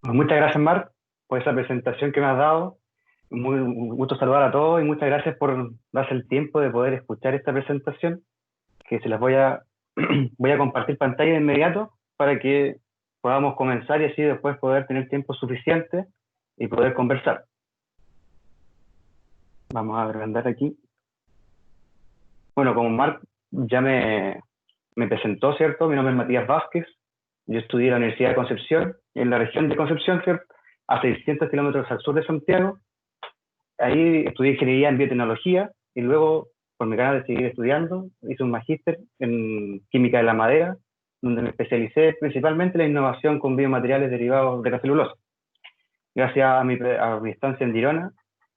Pues muchas gracias, Marc, por esa presentación que me has dado. Muy un gusto saludar a todos y muchas gracias por darse el tiempo de poder escuchar esta presentación, que se las voy a compartir pantalla de inmediato para que podamos comenzar y así después poder tener tiempo suficiente y poder conversar. Vamos a agrandar aquí. Bueno, como Marc ya me presentó, ¿cierto? Mi nombre es Matías Vázquez. Yo estudié en la Universidad de Concepción, en la región de Concepción, ¿cierto? A 600 kilómetros al sur de Santiago. Ahí estudié ingeniería en biotecnología y luego, por mi ganas de seguir estudiando, hice un magíster en química de la madera, donde me especialicé principalmente en la innovación con biomateriales derivados de la celulosa. Gracias a mi estancia en Girona,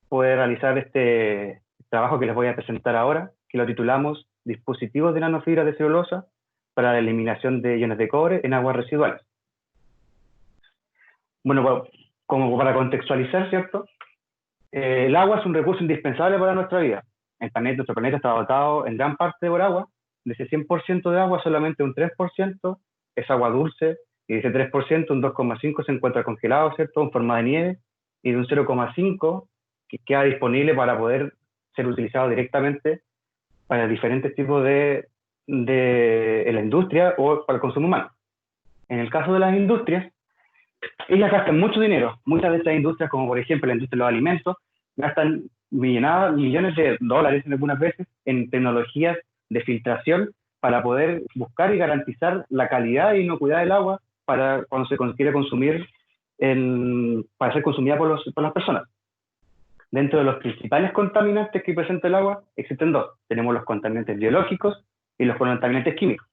pude realizar este trabajo que les voy a presentar ahora, que lo titulamos Dispositivos de nanofibra de celulosa para la eliminación de iones de cobre en aguas residuales. Bueno, pues, como para contextualizar, ¿cierto? El agua es un recurso indispensable para nuestra vida. Nuestro planeta está dotado en gran parte por agua. De ese 100% de agua, solamente un 3% es agua dulce, y de ese 3%, un 2,5% se encuentra congelado, ¿cierto?, en forma de nieve, y de un 0,5% que queda disponible para poder ser utilizado directamente para diferentes tipos de la industria o para el consumo humano. En el caso de las industrias, ellas gastan mucho dinero. Muchas de estas industrias, como por ejemplo la industria de los alimentos, gastan millones de dólares en algunas veces en tecnologías de filtración para poder buscar y garantizar la calidad e inocuidad del agua para cuando se quiere consumir, para ser consumida por las personas. Dentro de los principales contaminantes que presenta el agua existen dos. Tenemos los contaminantes biológicos y los contaminantes químicos.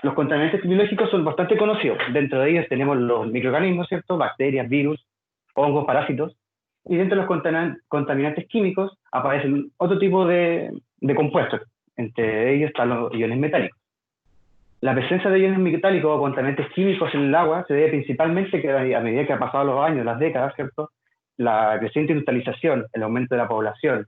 Los contaminantes biológicos son bastante conocidos. Dentro de ellos tenemos los microorganismos, ¿cierto? Bacterias, virus, hongos, parásitos. Y dentro de los contaminantes químicos aparecen otro tipo de compuestos. Entre ellos están los iones metálicos. La presencia de iones metálicos o contaminantes químicos en el agua se debe principalmente que a medida que han pasado los años, las décadas, ¿cierto?, la creciente industrialización, el aumento de la población,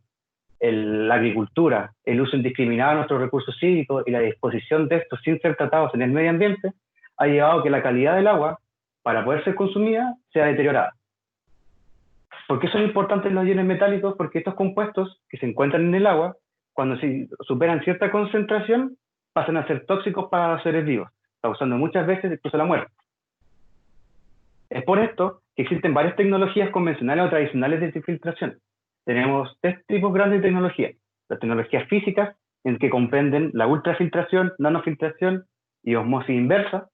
la agricultura, el uso indiscriminado de nuestros recursos hídricos y la disposición de estos sin ser tratados en el medio ambiente, ha llevado a que la calidad del agua, para poder ser consumida, sea deteriorada. ¿Por qué son importantes los iones metálicos? Porque estos compuestos que se encuentran en el agua, cuando se superan cierta concentración, pasan a ser tóxicos para los seres vivos, causando muchas veces incluso la muerte. Es por esto que existen varias tecnologías convencionales o tradicionales de filtración. Tenemos tres tipos grandes de tecnología. Las tecnologías físicas, en que comprenden la ultrafiltración, nanofiltración y osmosis inversa,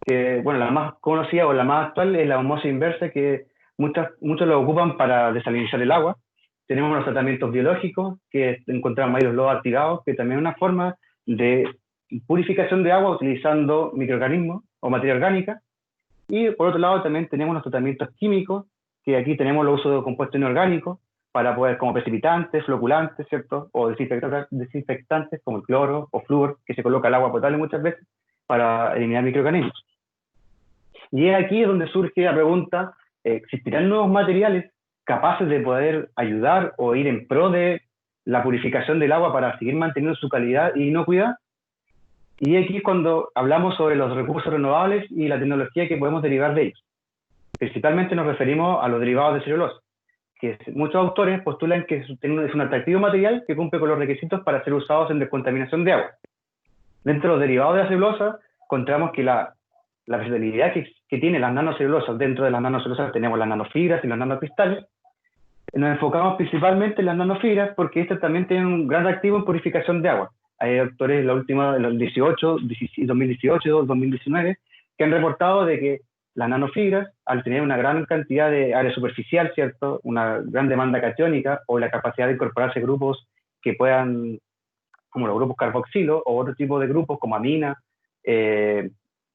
que, bueno, la más conocida o la más actual es la osmosis inversa, que muchos lo ocupan para desalinizar el agua. Tenemos los tratamientos biológicos, que encontramos ahí los lodos activados, que también es una forma de purificación de agua utilizando microorganismos o materia orgánica. Y por otro lado también tenemos los tratamientos químicos, que aquí tenemos el uso de compuestos inorgánicos para poder, como precipitantes, floculantes, ¿cierto?, o desinfectantes como el cloro o flúor, que se coloca al agua potable muchas veces para eliminar microorganismos. Y es aquí donde surge la pregunta, ¿existirán nuevos materiales capaces de poder ayudar o ir en pro de la purificación del agua para seguir manteniendo su calidad y inocuidad? Y aquí es cuando hablamos sobre los recursos renovables y la tecnología que podemos derivar de ellos. Principalmente nos referimos a los derivados de celulosa, que muchos autores postulan que es un atractivo material que cumple con los requisitos para ser usados en descontaminación de agua. Dentro de los derivados de la celulosa, encontramos que la versatilidad que tienen las nanocelulosas. Dentro de las nanocelulosas tenemos las nanofibras y los nanocristales. Nos enfocamos principalmente en las nanofibras porque estas también tienen un gran activo en purificación de agua. Hay autores en los 2018, 2019, que han reportado de que las nanofibras, al tener una gran cantidad de área superficial, ¿cierto?, una gran demanda catiónica o la capacidad de incorporarse grupos que puedan, como los grupos carboxilo o otro tipo de grupos como amina,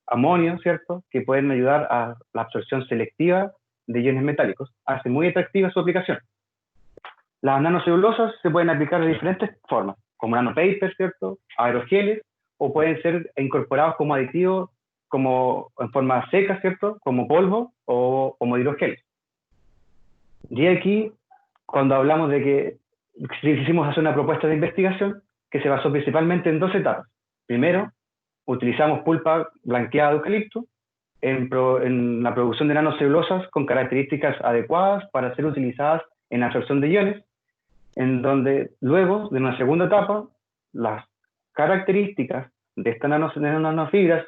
amonio, ¿cierto?, que pueden ayudar a la absorción selectiva de iones metálicos, hace muy atractiva su aplicación. Las nanocelulosas se pueden aplicar de diferentes formas, como nanopapers, ¿cierto?, aerogeles, o pueden ser incorporados como aditivos, como en forma seca, ¿cierto?, como polvo o como hidrogel. Y aquí, cuando hablamos de que quisimos hacer una propuesta de investigación que se basó principalmente en dos etapas. Primero, utilizamos pulpa blanqueada de eucalipto, en la producción de nanocelulosas con características adecuadas para ser utilizadas en absorción de iones, en donde luego de una segunda etapa, las características de estas nanofibras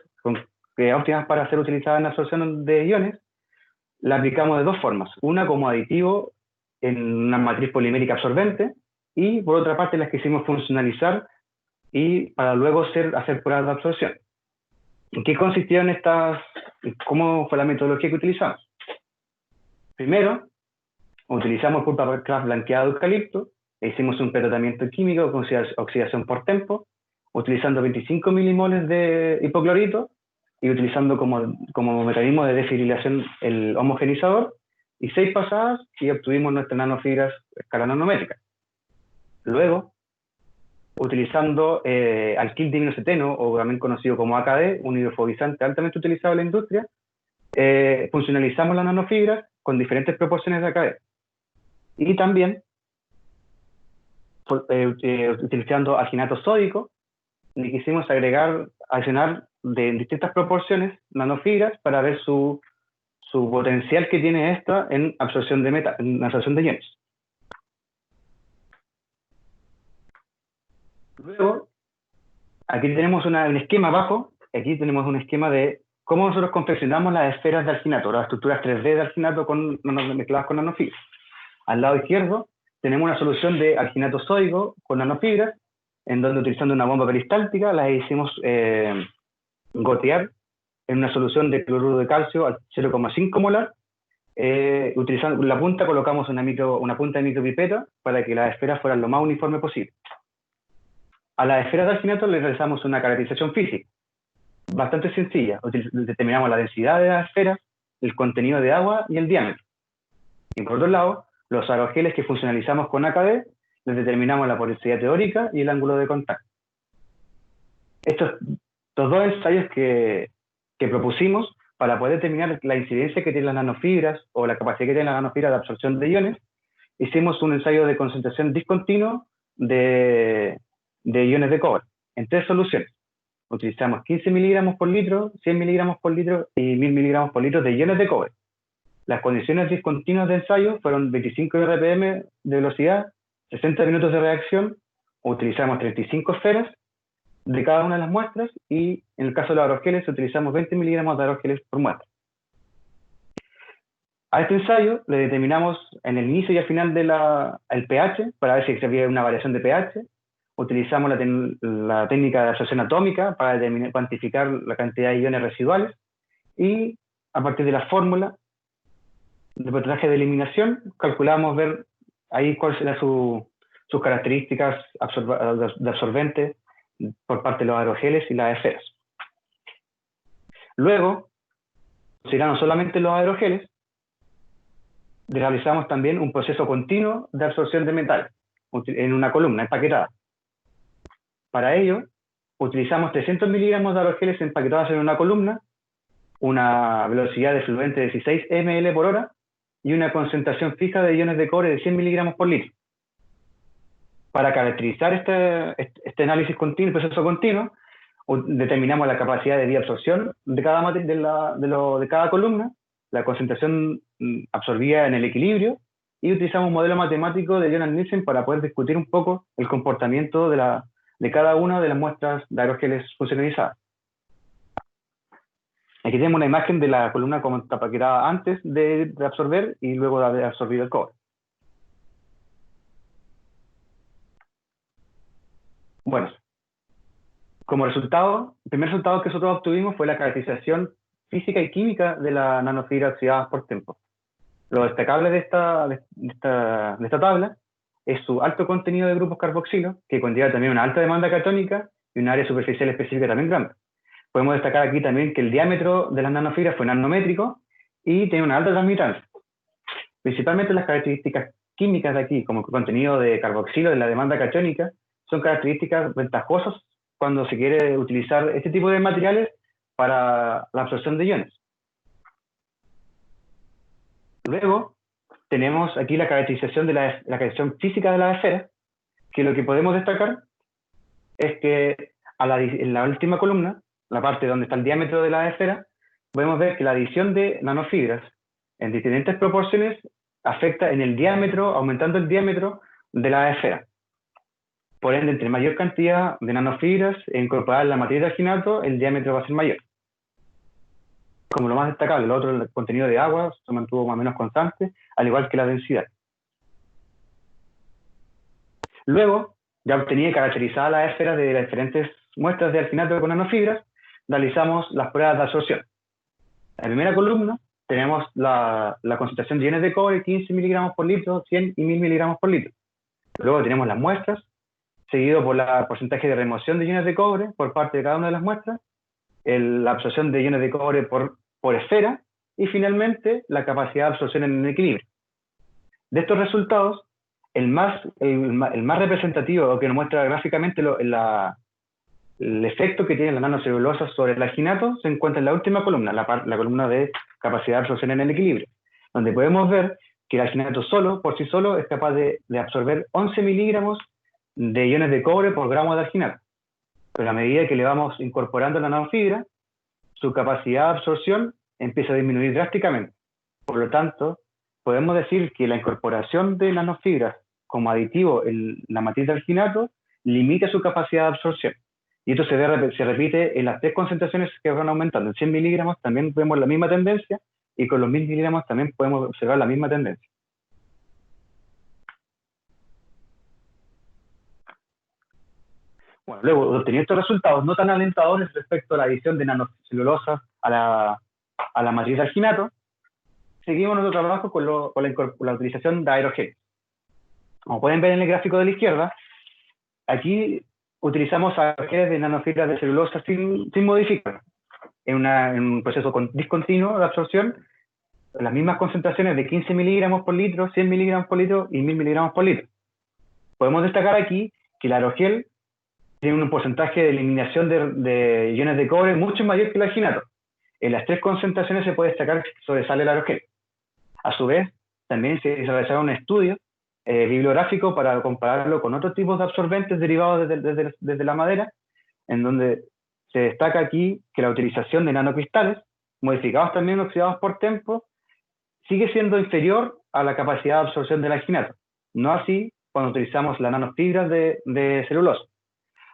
óptimas para ser utilizadas en absorción de iones, la aplicamos de dos formas. Una como aditivo en una matriz polimérica absorbente y por otra parte las quisimos funcionalizar y para luego hacer pruebas de absorción. ¿En qué consistieron estas? ¿Cómo fue la metodología que utilizamos? Primero, utilizamos pulpa craft blanqueada de eucalipto e hicimos un pretratamiento químico con oxidación por tempo, utilizando 25 milimoles de hipoclorito y utilizando como mecanismo de desfibrilación el homogenizador, y 6 pasadas y obtuvimos nuestras nanofibras a escala nanométrica. Luego, utilizando alquil diminoceteno, o también conocido como AKD, un hidrofobizante altamente utilizado en la industria, funcionalizamos las nanofibras con diferentes proporciones de AKD. Y también, utilizando alginato sódico, le quisimos adicionar de distintas proporciones nanofibras para ver su potencial que tiene esta en absorción en absorción de iones. Luego, aquí tenemos un esquema abajo, aquí tenemos un esquema de cómo nosotros confeccionamos las esferas de alginato, las estructuras 3D de alginato mezcladas con nanofibras. Al lado izquierdo tenemos una solución de alginato sódico con nanofibras, en donde utilizando una bomba peristáltica las hicimos gotear en una solución de cloruro de calcio al 0,5 molar. Utilizando la punta colocamos una punta de micropipeta para que las esferas fueran lo más uniforme posible. A las esferas de alginato le realizamos una caracterización física bastante sencilla. Determinamos la densidad de las esferas, el contenido de agua y el diámetro. Y por otro lado, los aerogeles que funcionalizamos con AKD, les determinamos la porosidad teórica y el ángulo de contacto. Estos dos ensayos que propusimos para poder determinar la incidencia que tienen las nanofibras o la capacidad que tienen las nanofibras de absorción de iones, hicimos un ensayo de concentración discontinuo de iones de cobre en 3 soluciones. Utilizamos 15 miligramos por litro, 100 miligramos por litro y 1000 miligramos por litro de iones de cobre. Las condiciones discontinuas de ensayo fueron 25 RPM de velocidad, 60 minutos de reacción, utilizamos 35 esferas de cada una de las muestras y en el caso de los aerogeles utilizamos 20 miligramos de aerogeles por muestra. A este ensayo le determinamos en el inicio y al final el pH para ver si había una variación de pH. Utilizamos la técnica de absorción atómica para cuantificar la cantidad de iones residuales y a partir de la fórmula de porcentaje de eliminación calculamos ver ahí cuáles eran sus características de absorbente por parte de los aerogeles y las esferas. Luego, considerando solamente los aerogeles, realizamos también un proceso continuo de absorción de metal en una columna empaquetada. Para ello, utilizamos 300 miligramos de aerogeles empaquetados en una columna, una velocidad de fluente de 16 ml por hora y una concentración fija de iones de cobre de 100 miligramos por litro. Para caracterizar este análisis continuo, proceso continuo, determinamos la capacidad de bioabsorción de cada columna, la concentración absorbida en el equilibrio, y utilizamos un modelo matemático de Jonas-Nielsen para poder discutir un poco el comportamiento de cada una de las muestras de aerogeles funcionalizadas. Aquí tenemos una imagen de la columna como está empaquetada antes de absorber y luego de haber absorbido el cobre. Bueno, como resultado, el primer resultado que nosotros obtuvimos fue la caracterización física y química de las nanofibras oxidadas por tempo. Lo destacable de esta tabla es su alto contenido de grupos carboxilo, que conlleva también una alta demanda catónica y un área superficial específica también grande. Podemos destacar aquí también que el diámetro de las nanofibras fue nanométrico y tiene una alta transmitancia. Principalmente las características químicas de aquí, como el contenido de carboxilo de la demanda catónica, son características ventajosas cuando se quiere utilizar este tipo de materiales para la absorción de iones. Luego, tenemos aquí la caracterización de la caracterización física de las esferas, que lo que podemos destacar es que en la última columna, la parte donde está el diámetro de la esfera, podemos ver que la adición de nanofibras en diferentes proporciones afecta en el diámetro, aumentando el diámetro de la esfera. Por ende, entre mayor cantidad de nanofibras incorporadas en la matriz de alginato, el diámetro va a ser mayor. Como lo más destacable, lo otro, el contenido de agua se mantuvo más o menos constante, al igual que la densidad. Luego, ya obtenida y caracterizada las esferas de las diferentes muestras de alginato con nanofibras, realizamos las pruebas de absorción. En la primera columna tenemos la concentración de iones de cobre, 15 miligramos por litro, 100 y 1000 miligramos por litro. Luego tenemos las muestras, seguido por el porcentaje de remoción de iones de cobre por parte de cada una de las muestras, la absorción de iones de cobre por esfera, y finalmente la capacidad de absorción en el equilibrio. De estos resultados, el más representativo, o que nos muestra gráficamente el efecto que tiene la nanocelulosa sobre el alginato, se encuentra en la última columna, la columna de capacidad de absorción en el equilibrio, donde podemos ver que el alginato por sí solo, es capaz de absorber 11 miligramos de iones de cobre por gramo de alginato. Pero a medida que le vamos incorporando la nanofibra, su capacidad de absorción empieza a disminuir drásticamente. Por lo tanto, podemos decir que la incorporación de nanofibras como aditivo en la matriz de alginato limita su capacidad de absorción. Y esto se repite en las tres concentraciones que van aumentando. En 100 miligramos también vemos la misma tendencia, y con los 1000 miligramos también podemos observar la misma tendencia. Bueno, luego de obtener estos resultados no tan alentadores respecto a la adición de nanocelulosas a la matriz de alginato, seguimos nuestro trabajo con la utilización de aerogeles. Como pueden ver en el gráfico de la izquierda, aquí utilizamos aerogeles de nanofibras de celulosa sin modificar. En un proceso discontinuo de absorción, las mismas concentraciones de 15 miligramos por litro, 100 miligramos por litro y 1000 miligramos por litro. Podemos destacar aquí que el aerogel tiene un porcentaje de eliminación de iones de cobre mucho mayor que el alginato. En las tres concentraciones se puede destacar que sobresale el aerogel. A su vez, también se realizaron un estudio bibliográfico para compararlo con otros tipos de absorbentes derivados desde la madera, en donde se destaca aquí que la utilización de nanocristales, modificados también oxidados por tiempo, sigue siendo inferior a la capacidad de absorción del alginato. No así cuando utilizamos las nanofibras de celulosa.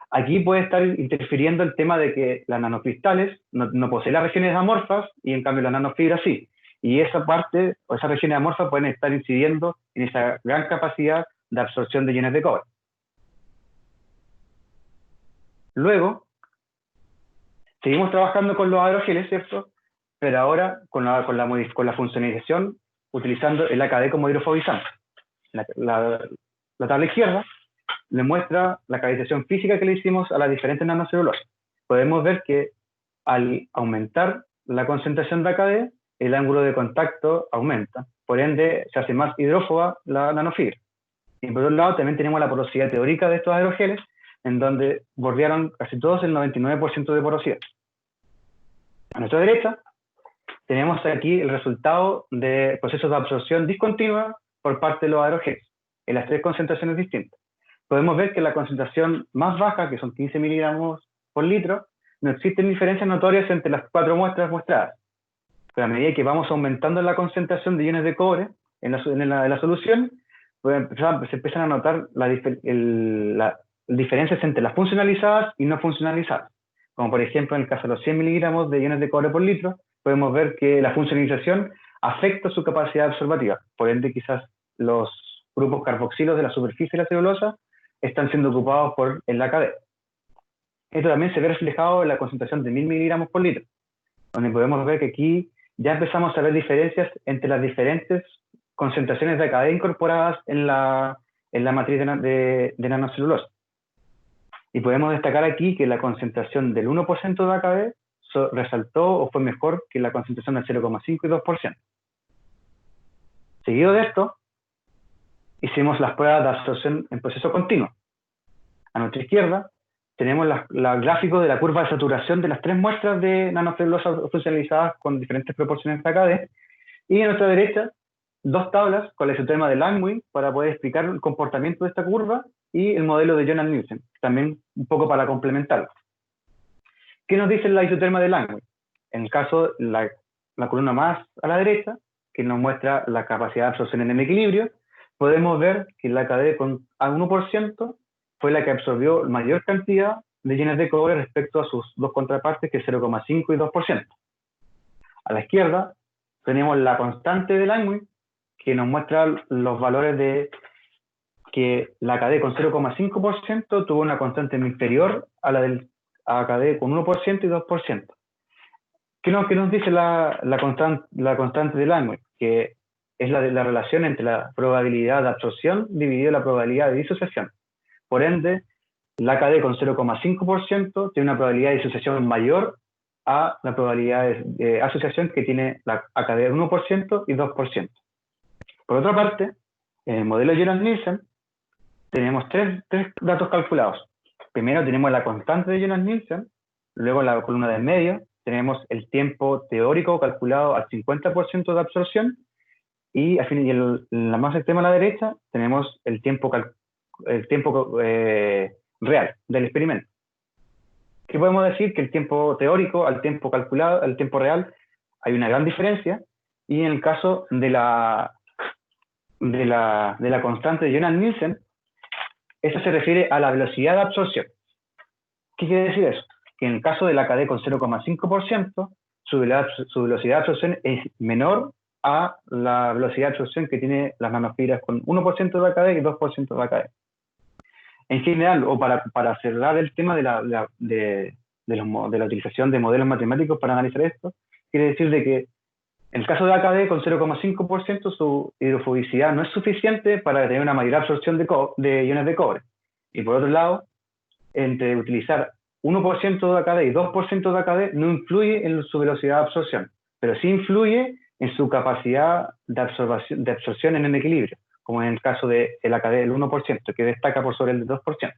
Aquí puede estar interfiriendo el tema de que las nanocristales no poseen las regiones amorfas, y en cambio las nanofibras sí. Y esa parte, o esas regiones amorfas, pueden estar incidiendo en esa gran capacidad de absorción de iones de cobre. Luego, seguimos trabajando con los aerogeles, ¿cierto? Pero ahora con la funcionalización, utilizando el AKD como hidrofobizante. La tabla izquierda le muestra la caracterización física que le hicimos a las diferentes nanocelulosas. Podemos ver que al aumentar la concentración de AKD, el ángulo de contacto aumenta. Por ende, se hace más hidrófoba la nanofibra. Y por otro lado, también tenemos la porosidad teórica de estos aerogeles, en donde bordearon casi todos el 99% de porosidad. A nuestra derecha, tenemos aquí el resultado de procesos de absorción discontinua por parte de los aerogeles, en las tres concentraciones distintas. Podemos ver que la concentración más baja, que son 15 miligramos por litro, no existen diferencias notorias entre las cuatro muestras muestradas. Pero a medida que vamos aumentando la concentración de iones de cobre en la solución, se empiezan a notar las diferencias entre las funcionalizadas y no funcionalizadas. Como por ejemplo en el caso de los 100 miligramos de iones de cobre por litro, podemos ver que la funcionalización afecta su capacidad absorbativa. Por ende, quizás los grupos carboxilos de la superficie de la celulosa están siendo ocupados por el AKD. Esto también se ve reflejado en la concentración de 1000 miligramos por litro, donde podemos ver que aquí ya empezamos a ver diferencias entre las diferentes concentraciones de AKD incorporadas en la matriz de nanocelulosa. Y podemos destacar aquí que la concentración del 1% de AKD resaltó o fue mejor que la concentración del 0,5 y 2%. Seguido de esto, hicimos las pruebas de absorción en proceso continuo. A nuestra izquierda tenemos el gráfico de la curva de saturación de las tres muestras de nanocelulosa funcionalizadas con diferentes proporciones de AKD, y a nuestra derecha dos tablas con la isoterma de Langmuir para poder explicar el comportamiento de esta curva, y el modelo de Jonas-Nielsen, también un poco para complementarlo. ¿Qué nos dice la isoterma de Langmuir? en el caso, la columna más a la derecha, que nos muestra la capacidad de absorción en el equilibrio, podemos ver que la KD al 1% fue la que absorbió mayor cantidad de iones de cobre respecto a sus dos contrapartes, que es 0,5 y 2%. A la izquierda tenemos la constante de Langmuir, que nos muestra los valores de que la KD con 0,5% tuvo una constante inferior a la del KD con 1% y 2%. ¿Qué nos dice la constante de Langmuir? Que es la relación entre la probabilidad de absorción dividido la probabilidad de disociación. Por ende, la KD con 0,5% tiene una probabilidad de disociación mayor a la probabilidad de asociación que tiene la AKD de 1% y 2%. Por otra parte, en el modelo Jonas-Nielsen tenemos tres datos calculados. Primero tenemos la constante de Jonas-Nielsen, luego en la columna del medio tenemos el tiempo teórico calculado al 50% de absorción, y en la más extrema a la derecha tenemos el tiempo real del experimento. ¿Qué podemos decir? Que el tiempo teórico al tiempo calculado, al tiempo real, hay una gran diferencia, y en el caso de la constante de Jonas-Nielsen, eso se refiere a la velocidad de absorción. ¿Qué quiere decir eso? Que en el caso de la KD con 0,5%, su velocidad de absorción es menor a la velocidad de absorción que tiene las nanofibras con 1% de AKD y 2% de AKD. En general, o para cerrar el tema de la utilización de modelos matemáticos para analizar esto, quiere decir de que en el caso de AKD con 0,5% su hidrofobicidad no es suficiente para tener una mayor absorción de iones de cobre. Y por otro lado, entre utilizar 1% de AKD y 2% de AKD no influye en su velocidad de absorción, pero sí influye en su capacidad de absorción en el equilibrio, como en el caso del AKD del 1%, que destaca por sobre el 2%.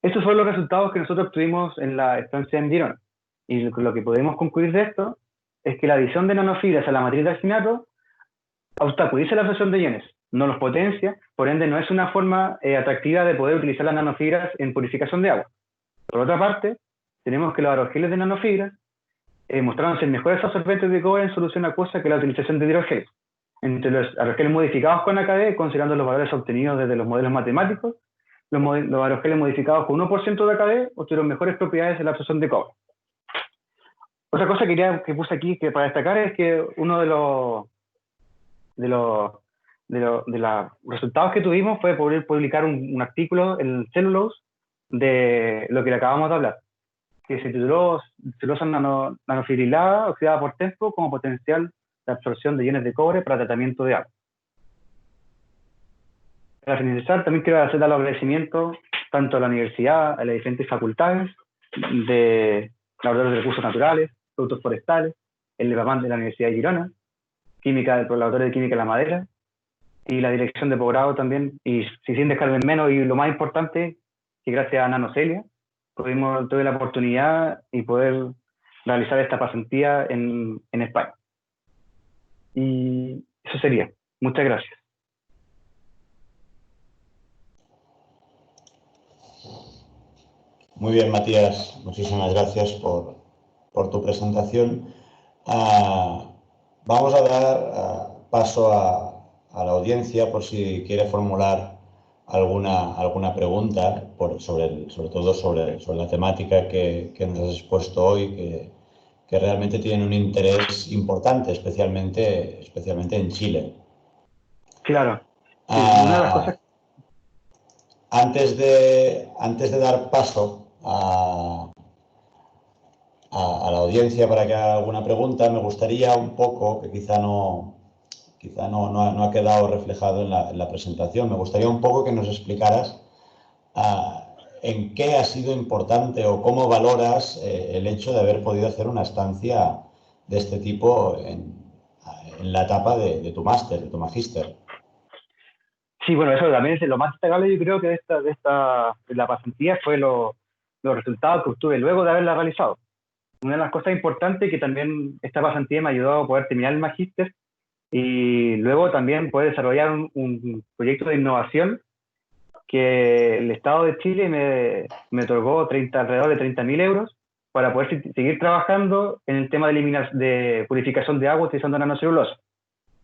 Estos fueron los resultados que nosotros obtuvimos en la estancia en Girona. Y lo que podemos concluir de esto es que la adición de nanofibras a la matriz de alginato obstaculiza la absorción de iones, no los potencia, por ende no es una forma atractiva de poder utilizar las nanofibras en purificación de agua. Por otra parte, tenemos que los aerogeles de nanofibras mostraron ser mejores absorbentes de cobre en solución acuosa que la utilización de hidrogeles. Entre los aerogeles modificados con AKD, considerando los valores obtenidos desde los modelos matemáticos, los aerogeles modificados con 1% de AKD obtuvieron mejores propiedades en la absorción de cobre. Otra cosa que puse aquí para destacar es que uno de los resultados que tuvimos fue poder publicar un artículo en Cellulose de lo que le acabamos de hablar, que se tituló celulosa nanofibrilada oxidada por TEMPO como potencial de absorción de iones de cobre para tratamiento de agua. Para finalizar, también quiero hacer los agradecimientos tanto a la universidad, a las diferentes facultades de laboratorios de recursos naturales, productos forestales, el LEPAMAN de la Universidad de Girona, el laboratorio de química de la madera, y la dirección de posgrado también, y sin dejar de menos, y lo más importante, que gracias a Nanocelia, tuve la oportunidad y poder realizar esta pasantía en España. Y eso sería. Muchas gracias. Muy bien, Matías. Muchísimas gracias por tu presentación. Vamos a dar paso a la audiencia por si quiere formular alguna pregunta sobre todo sobre la temática que nos has expuesto hoy, que realmente tiene un interés importante, especialmente en Chile. Claro. Sí, una de las cosas... Antes de dar paso a la audiencia para que haga alguna pregunta, me gustaría un poco, que quizá no ha quedado reflejado en la presentación, me gustaría un poco que nos explicaras en qué ha sido importante o cómo valoras el hecho de haber podido hacer una estancia de este tipo en la etapa de tu máster, de tu magíster. Sí, bueno, eso también es lo más destacable, yo creo, que de la pasantía fue los resultados que obtuve luego de haberla realizado. Una de las cosas importantes que también esta pasantía me ayudó a poder terminar el magíster y luego también poder desarrollar un proyecto de innovación que el Estado de Chile me otorgó alrededor de 30.000 euros para poder seguir trabajando en el tema de purificación de agua utilizando nanocelulosa.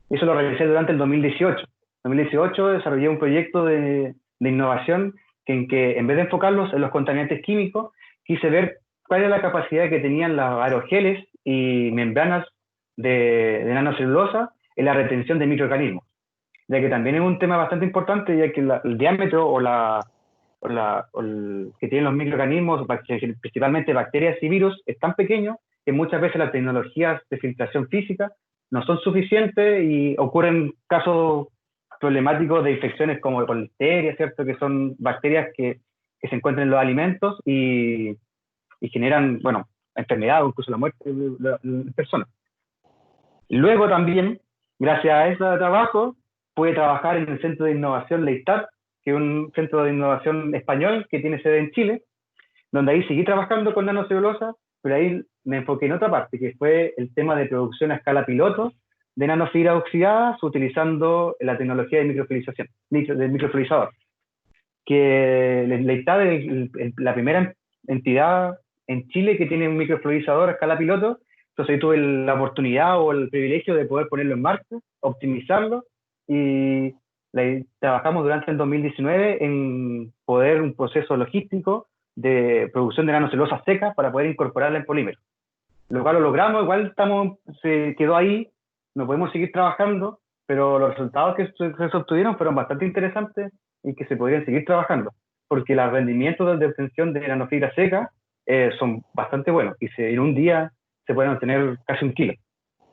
Eso lo realicé durante el 2018. En 2018 desarrollé un proyecto de innovación en que, en vez de enfocarlos en los contaminantes químicos, quise ver cuál era la capacidad que tenían los aerogeles y membranas de nanocelulosa en la retención de microorganismos, ya que también es un tema bastante importante, ya que el diámetro que tienen los microorganismos, principalmente bacterias y virus, es tan pequeño que muchas veces las tecnologías de filtración física no son suficientes y ocurren casos problemáticos de infecciones como por listeria, ¿cierto? Que son bacterias que se encuentran en los alimentos y generan, bueno, enfermedad o incluso la muerte de las personas. Luego también, gracias a ese trabajo, pude trabajar en el Centro de Innovación Leitat, que es un centro de innovación español que tiene sede en Chile, donde ahí seguí trabajando con nanocelulosa, pero ahí me enfoqué en otra parte, que fue el tema de producción a escala piloto de nanofibras oxidadas utilizando la tecnología de microfluidización, del microfluidizador. Que Leitat es la primera entidad en Chile que tiene un microfluidizador a escala piloto. Entonces ahí tuve la oportunidad o el privilegio de poder ponerlo en marcha, optimizarlo, y trabajamos durante el 2019 en poder un proceso logístico de producción de nanocelulosas secas para poder incorporarla en polímero. Lo cual lo logramos, igual se quedó ahí, no podemos seguir trabajando, pero los resultados que se obtuvieron fueron bastante interesantes y que se podrían seguir trabajando, porque los rendimientos de obtención de nanofibra seca son bastante buenos, y en un día se pueden obtener casi 1 kilo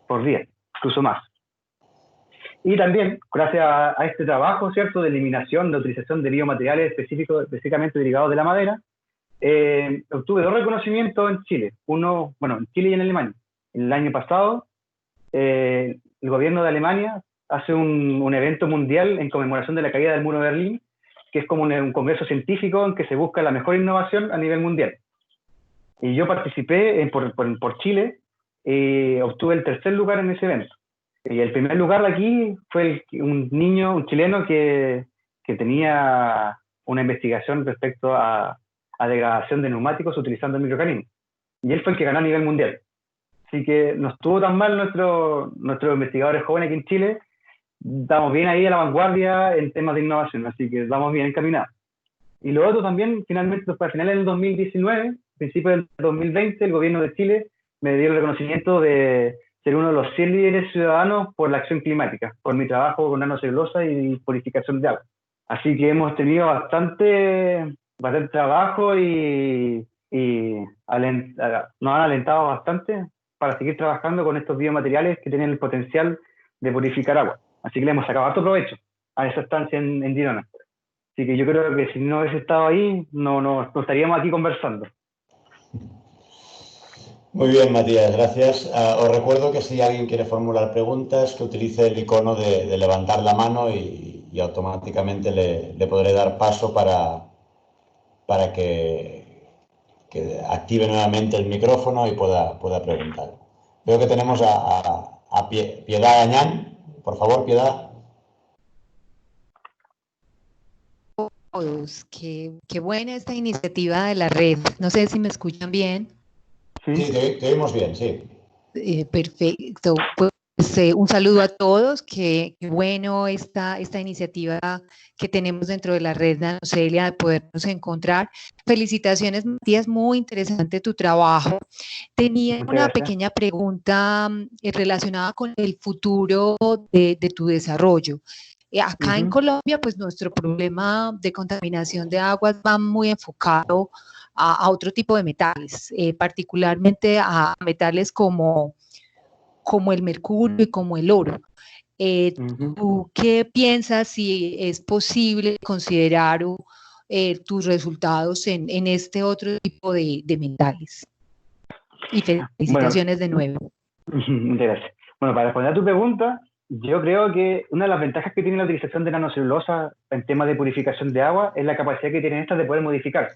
por día, incluso más. Y también, gracias a este trabajo, ¿cierto?, de eliminación, de utilización de biomateriales específicamente derivados de la madera, obtuve 2 reconocimientos en Chile. Uno, bueno, en Chile y en Alemania. El año pasado, el gobierno de Alemania hace un evento mundial en conmemoración de la caída del muro de Berlín, que es como un congreso científico en que se busca la mejor innovación a nivel mundial. Y yo participé por Chile y obtuve el 3er lugar en ese evento. Y el primer lugar de aquí fue un chileno que tenía una investigación respecto a degradación de neumáticos utilizando el microorganismo. Y él fue el que ganó a nivel mundial. Así que no estuvo tan mal nuestros investigadores jóvenes aquí en Chile. Estamos bien ahí a la vanguardia en temas de innovación, así que vamos bien encaminados. Y lo otro también, finalmente, para finales del 2019, principios del 2020, el gobierno de Chile me dio el reconocimiento de ser uno de los 100 líderes ciudadanos por la acción climática, por mi trabajo con nanocelulosa y purificación de agua. Así que hemos tenido bastante trabajo y nos han alentado bastante para seguir trabajando con estos biomateriales que tienen el potencial de purificar agua. Así que le hemos sacado harto provecho a esa estancia en Girona. Así que yo creo que si no hubiese estado ahí, no estaríamos aquí conversando. Muy bien, Matías, gracias. Os recuerdo que si alguien quiere formular preguntas, que utilice el icono de levantar la mano y automáticamente le podré dar paso para que active nuevamente el micrófono y pueda preguntar. Veo que tenemos a Piedad Añán. Por favor, Piedad. Qué buena esta iniciativa de la red. No sé si me escuchan bien. Sí, te oímos bien, sí. Perfecto. Pues un saludo a todos. Qué bueno esta iniciativa que tenemos dentro de la red Nanocelia de podernos encontrar. Felicitaciones, Matías, muy interesante tu trabajo. Tenía una pequeña pregunta relacionada con el futuro de tu desarrollo. Acá en Colombia, pues nuestro problema de contaminación de aguas va muy enfocado a otro tipo de metales, particularmente a metales como el mercurio y como el oro. ¿Tú qué piensas si es posible considerar tus resultados en este otro tipo de metales? Y felicitaciones de nuevo. Gracias. Bueno, para responder a tu pregunta, yo creo que una de las ventajas que tiene la utilización de nanocelulosa en temas de purificación de agua es la capacidad que tienen estas de poder modificar.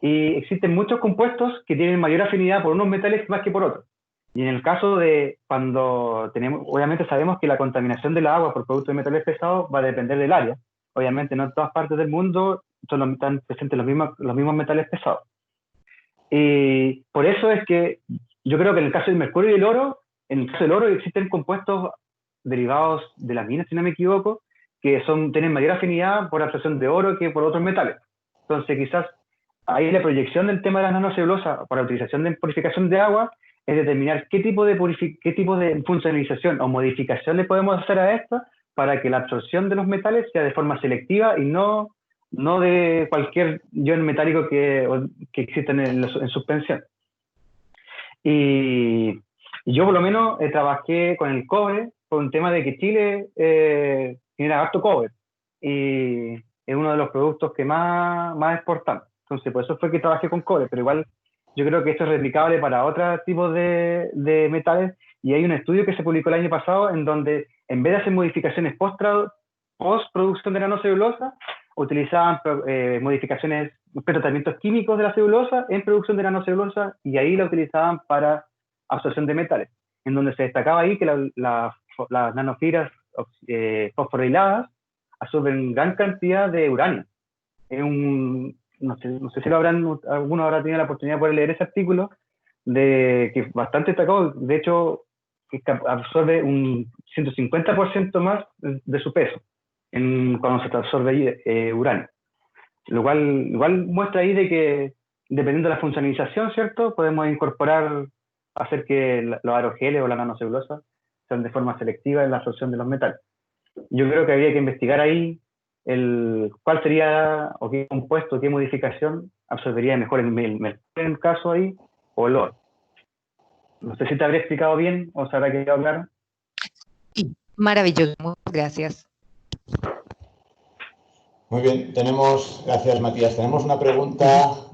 Y existen muchos compuestos que tienen mayor afinidad por unos metales más que por otros. Y en el caso de cuando obviamente sabemos que la contaminación del agua por producto de metales pesados va a depender del área. Obviamente no en todas partes del mundo están presentes los mismos metales pesados. Y por eso es que yo creo que en el caso del mercurio y el oro, en el caso del oro existen compuestos derivados de las minas, si no me equivoco, que tienen mayor afinidad por absorción de oro que por otros metales. Entonces quizás ahí la proyección del tema de la nanocelulosa para la utilización de purificación de agua es determinar qué tipo de funcionalización o modificación le podemos hacer a esto para que la absorción de los metales sea de forma selectiva y no de cualquier ion metálico que existe en suspensión. Y yo por lo menos trabajé con el cobre por un tema de que Chile tiene harto cobre y es uno de los productos que más exportamos. Entonces por eso fue que trabajé con cobre, pero igual yo creo que esto es replicable para otros tipos de metales, y hay un estudio que se publicó el año pasado en donde en vez de hacer modificaciones post-producción de nanocelulosa, utilizaban modificaciones, tratamientos químicos de la celulosa en producción de nanocelulosa, y ahí la utilizaban para absorción de metales, en donde se destacaba ahí que las nanofibras fosforiladas absorben gran cantidad de uranio. Es no sé si alguno habrá tenido la oportunidad de poder leer ese artículo, que es bastante destacado, de hecho, que absorbe un 150% más de su peso cuando se absorbe uranio. Lo cual igual muestra ahí de que, dependiendo de la funcionalización, ¿cierto?, podemos hacer que los aerogeles o la nanocelulosa sean de forma selectiva en la absorción de los metales. Yo creo que habría que investigar ahí cuál sería, o qué compuesto, qué modificación absorbería mejor el mercurio en el caso ahí, o el oro. No sé si te habré explicado bien o se habrá quedado claro. Sí, maravilloso, muchas gracias. Muy bien, gracias Matías, tenemos una pregunta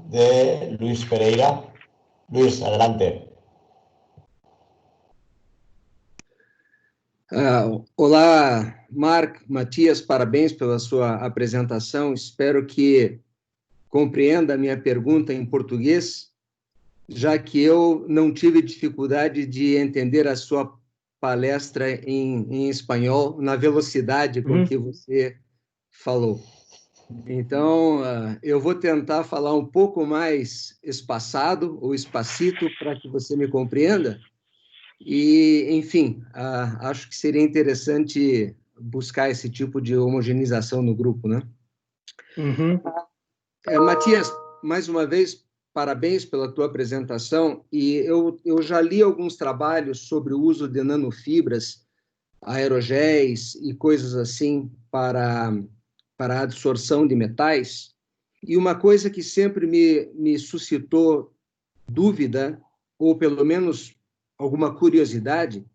de Luis Pereira. Luis, adelante. Olá, Mark, Matias, parabéns pela sua apresentação. Espero que compreenda a minha pergunta em português, já que eu não tive dificuldade de entender a sua palestra em espanhol na velocidade com que você falou. Então, eu vou tentar falar um pouco mais espaçado ou espacito para que você me compreenda. E, enfim, acho que seria interessante buscar esse tipo de homogeneização no grupo, né? Matias, mais uma vez, parabéns pela tua apresentação. E eu já li alguns trabalhos sobre o uso de nanofibras, aerogéis e coisas assim para a absorção de metais. E uma coisa que sempre me suscitou dúvida, ou pelo menos alguma curiosidade,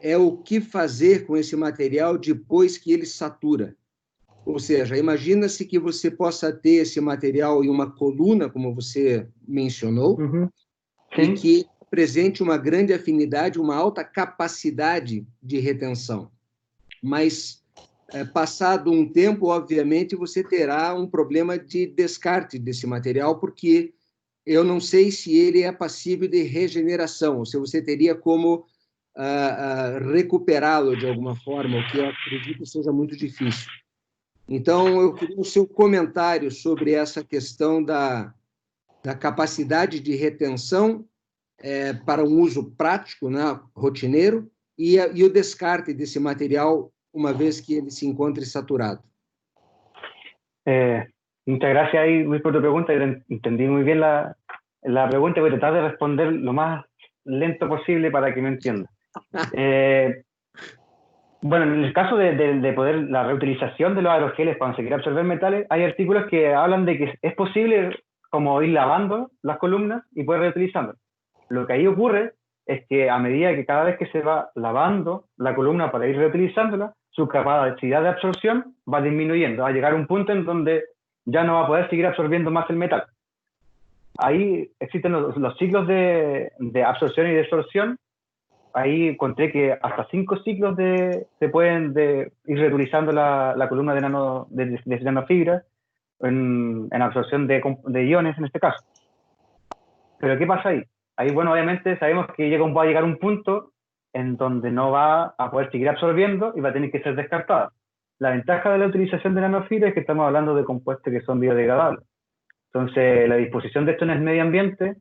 é o que fazer com esse material depois que ele satura. Ou seja, imagina-se que você possa ter esse material em uma coluna, como você mencionou, e que apresente uma grande afinidade, uma alta capacidade de retenção. Mas, passado um tempo, obviamente, você terá um problema de descarte desse material, porque eu não sei se ele é passível de regeneração, ou se você teria como recuperá-lo de alguma forma, o que eu acredito seja muito difícil. Então, eu queria o seu comentário sobre essa questão da capacidade de retenção para um uso prático, né, rotineiro, e o descarte desse material uma vez que ele se encontre saturado. Muchas gracias ahí, Luis, por tu pregunta. Yo entendí muy bien la pregunta y voy a tratar de responder lo más lento posible para que me entienda. Bueno, en el caso de poder la reutilización de los aerogeles cuando se quiere absorber metales, hay artículos que hablan de que es posible como ir lavando las columnas y poder reutilizarlas. Lo que ahí ocurre es que a medida que cada vez que se va lavando la columna para ir reutilizándola, su capacidad de absorción va disminuyendo, va a llegar a un punto en donde ya no va a poder seguir absorbiendo más el metal. Ahí existen los ciclos de absorción y desorción. Ahí encontré que hasta 5 ciclos se pueden ir reutilizando la columna de nanofibra en absorción de iones en este caso. Pero ¿qué pasa ahí? Ahí, bueno, obviamente sabemos que va a llegar un punto en donde no va a poder seguir absorbiendo y va a tener que ser descartada. La ventaja de la utilización de nanofibra es que estamos hablando de compuestos que son biodegradables. Entonces, la disposición de esto en el medio ambiente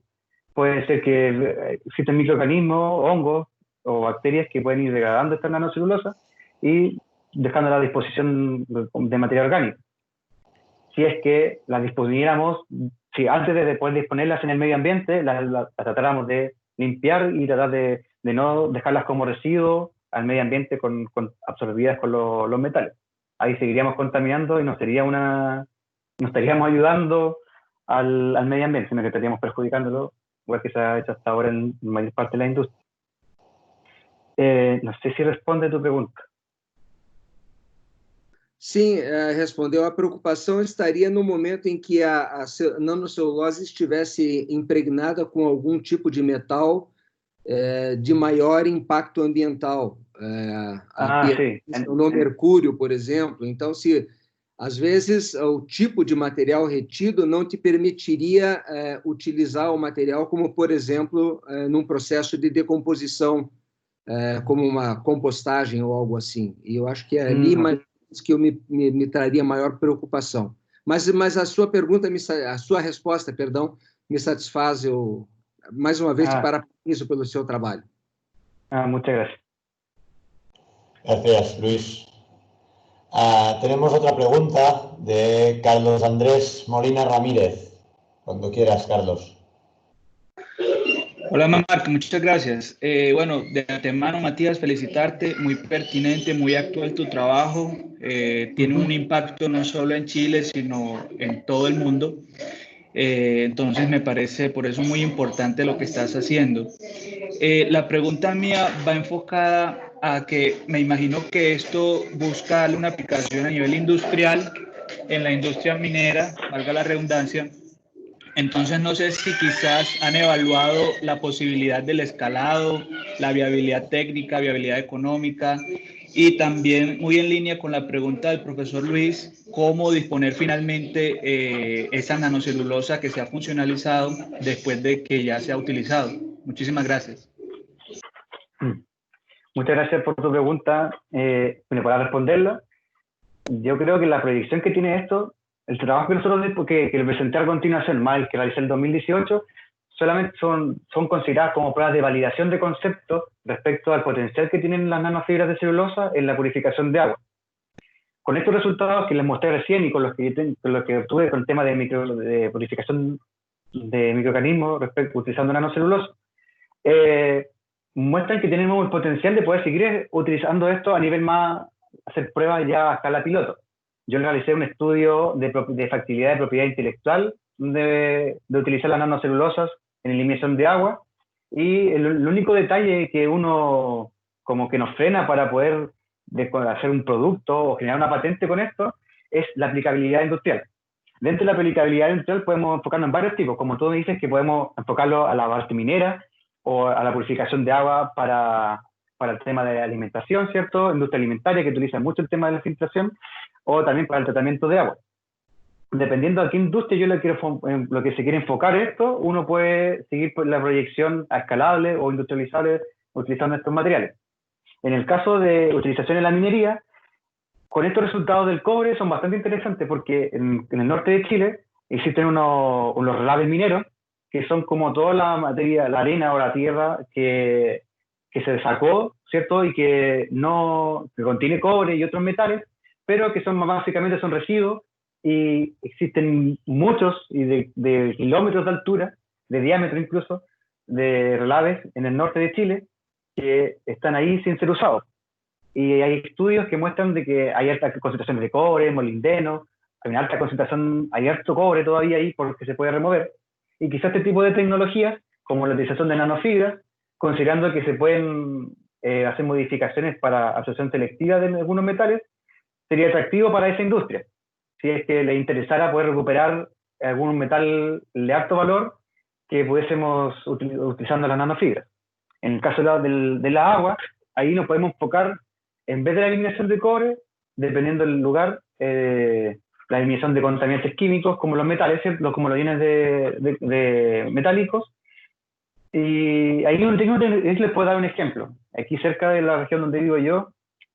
puede ser que existen microorganismos, hongos o bacterias que pueden ir degradando esta nanocelulosa y dejándola a disposición de material orgánico. Si es que las disponiéramos, si antes de poder disponerlas en el medio ambiente, las tratáramos de limpiar y tratar de no dejarlas como residuos al medio ambiente absorbidas con los metales. Ahí seguiríamos contaminando y no estaríamos ayudando al medio ambiente, sino que estaríamos perjudicándolo, igual que se ha hecho hasta ahora en mayor parte de la industria. No sé si responde tu pregunta. Sim, respondeu. A preocupação estaria no momento em que a nanocelulose estivesse impregnada com algum tipo de metal de maior impacto ambiental, no mercúrio, por exemplo. Então, se às vezes o tipo de material retido não te permitiria utilizar o material como, por exemplo, num processo de decomposição, como uma compostagem ou algo assim. E eu acho que é ali que eu me traria maior preocupação. Mas a sua pergunta, a sua resposta, perdão, me satisfaz. Eu, mais uma vez, te parabenizo pelo seu trabalho. Muchas gracias. Gracias, Luis. Tenemos otra pregunta de Carlos Andrés Molina Ramírez. Cuando quieras, Carlos. Hola, Marc, muchas gracias. Bueno, de antemano, Matías, felicitarte, muy pertinente, muy actual tu trabajo. Tiene un impacto no solo en Chile, sino en todo el mundo. Entonces me parece por eso muy importante lo que estás haciendo. La pregunta mía va enfocada a que me imagino que esto busca darle una aplicación a nivel industrial, en la industria minera, valga la redundancia. Entonces no sé si quizás han evaluado la posibilidad del escalado, la viabilidad técnica, viabilidad económica, y también muy en línea con la pregunta del profesor Luis, cómo disponer finalmente esa nanocelulosa que se ha funcionalizado después de que ya se ha utilizado. Muchísimas gracias. Muchas gracias por tu pregunta. Para responderla, yo creo que la proyección que tiene esto, el trabajo que nosotros que le presenté a continuación, más el que realicé en el 2018, solamente son consideradas como pruebas de validación de conceptos respecto al potencial que tienen las nanofibras de celulosa en la purificación de agua. Con estos resultados que les mostré recién y con los que obtuve con el tema de purificación de microorganismos utilizando nanocelulosa, muestran que tenemos el potencial de poder seguir utilizando esto a nivel más, hacer pruebas ya a escala piloto. Yo realicé un estudio de factibilidad de propiedad intelectual de utilizar las nanocelulosas en eliminación de agua, y el único detalle que uno como que nos frena para poder hacer un producto o generar una patente con esto es la aplicabilidad industrial. Dentro de la aplicabilidad industrial podemos enfocarnos en varios tipos, como tú me dices, que podemos enfocarlo a la parte minera o a la purificación de agua para el tema de alimentación, ¿cierto? Industria alimentaria, que utiliza mucho el tema de la filtración, o también para el tratamiento de agua. Dependiendo de qué industria lo que se quiere enfocar esto, uno puede seguir la proyección a escalable o industrializable utilizando estos materiales. En el caso de utilización en la minería, con estos resultados del cobre son bastante interesantes, porque en el norte de Chile existen unos relaves mineros que son como toda la materia, la arena o la tierra que se sacó, ¿cierto? Y que contiene cobre y otros metales, pero que básicamente son residuos, y existen muchos y de kilómetros de altura, de diámetro incluso, de relaves en el norte de Chile que están ahí sin ser usados. Y hay estudios que muestran de que hay altas concentraciones de cobre, molibdeno, hay una alta concentración, hay harto cobre todavía ahí porque se puede remover, y quizás este tipo de tecnologías, como la utilización de nanofibras, considerando que se pueden hacer modificaciones para absorción selectiva de algunos metales, sería atractivo para esa industria, si es que le interesara poder recuperar algún metal de alto valor que pudiésemos utilizando las nanofibras. En el caso de la agua, ahí nos podemos enfocar, en vez de la eliminación de cobre, dependiendo del lugar, la eliminación de contaminantes químicos como los metales, como los iones de metálicos. Y ahí les puedo dar un ejemplo. Aquí cerca de la región donde vivo yo,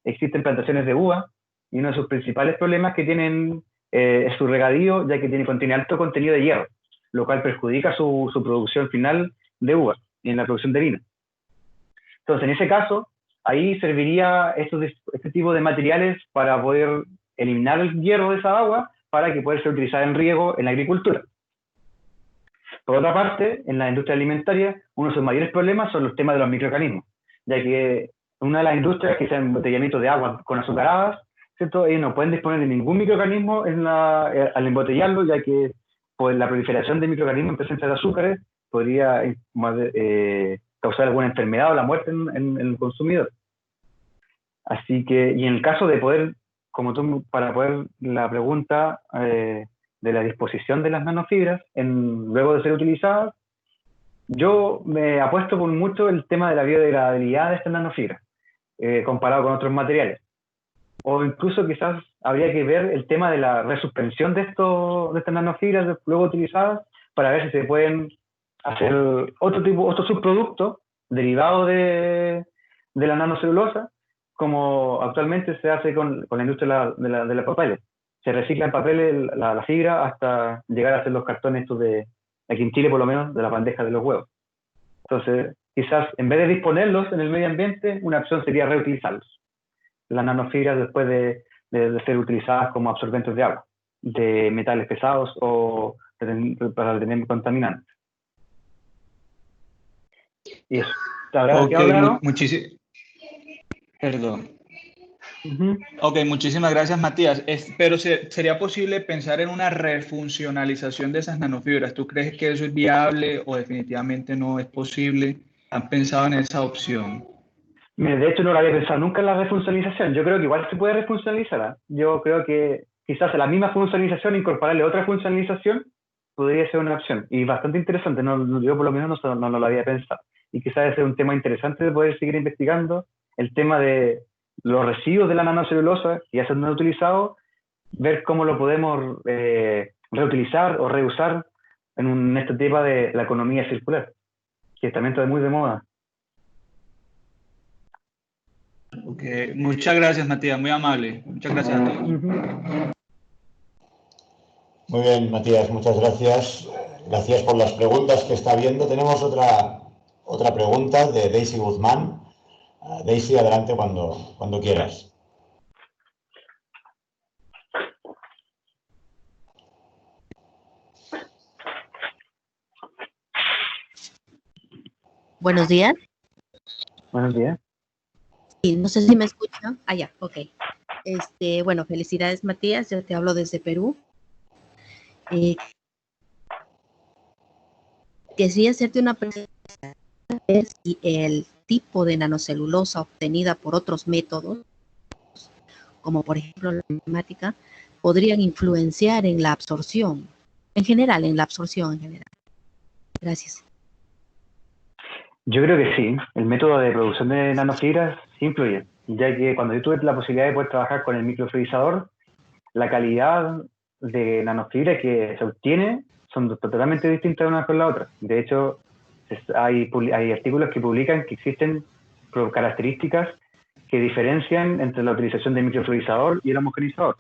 existen plantaciones de uva, y uno de sus principales problemas que tienen es su regadío, ya que contiene alto contenido de hierro, lo cual perjudica su producción final de uva y en la producción de vino. Entonces, en ese caso, ahí serviría este tipo de materiales para poder eliminar el hierro de esa agua para que pueda ser utilizada en riego en la agricultura. Por otra parte, en la industria alimentaria, uno de sus mayores problemas son los temas de los microorganismos, ya que una de las industrias que es el embotellamiento de agua con azucaradas, ¿cierto? Ellos no pueden disponer de ningún microorganismo al embotellarlo, ya que pues, la proliferación de microorganismos en presencia de azúcares podría causar alguna enfermedad o la muerte en el consumidor. Así que, y en el caso de poder, para poder la pregunta de la disposición de las nanofibras luego de ser utilizadas, yo me apuesto por mucho el tema de la biodegradabilidad de estas nanofibras, comparado con otros materiales. O incluso quizás habría que ver el tema de la resuspensión de estas nanofibras luego utilizadas para ver si se pueden hacer otro subproducto derivado de la nanocelulosa, como actualmente se hace con la industria de la papeles. Se recicla en papel la fibra hasta llegar a hacer los cartones estos aquí en Chile por lo menos, de la bandeja de los huevos. Entonces, quizás en vez de disponerlos en el medio ambiente, una opción sería reutilizarlos. Las nanofibras después de ser utilizadas como absorbentes de agua, de metales pesados o para tener contaminantes. Y eso. Ok, perdón. Uh-huh. Ok, muchísimas gracias, Matías. Pero ¿sería posible pensar en una refuncionalización de esas nanofibras? ¿Tú crees que eso es viable o definitivamente no es posible? ¿Han pensado en esa opción? De hecho, no lo había pensado nunca en la refuncionalización. Yo creo que igual se puede refuncionalizar. ¿Eh? Yo creo que quizás en la misma funcionalización, incorporarle otra funcionalización, podría ser una opción. Y bastante interesante. Yo por lo menos no lo había pensado. Y quizás ese es un tema interesante de poder seguir investigando. El tema de los residuos de la nanocelulosa que ya se han utilizado, ver cómo lo podemos reutilizar o reusar en este tema de la economía circular, que también está muy de moda. Ok, muchas gracias, Matías, muy amable. Muchas gracias a todos. Muy bien, Matías, muchas gracias. Gracias por las preguntas que está viendo. Tenemos otra pregunta de Daisy Guzmán. Daisy, adelante cuando quieras. Buenos días. Buenos días. Sí, no sé si me escuchan. Ah, ya, ok. Bueno, felicidades, Matías. Yo te hablo desde Perú. Quería hacerte una pregunta. Si el tipo de nanocelulosa obtenida por otros métodos, como por ejemplo la enzimática, podrían influenciar en la absorción, en general. Gracias. Yo creo que sí. El método de producción de nanofibras sí influye, ya que cuando yo tuve la posibilidad de poder trabajar con el microfluidizador, la calidad de nanofibra que se obtiene son totalmente distintas una con la otra. De hecho, hay artículos que publican que existen características que diferencian entre la utilización del microfluidizador y el homogenizador.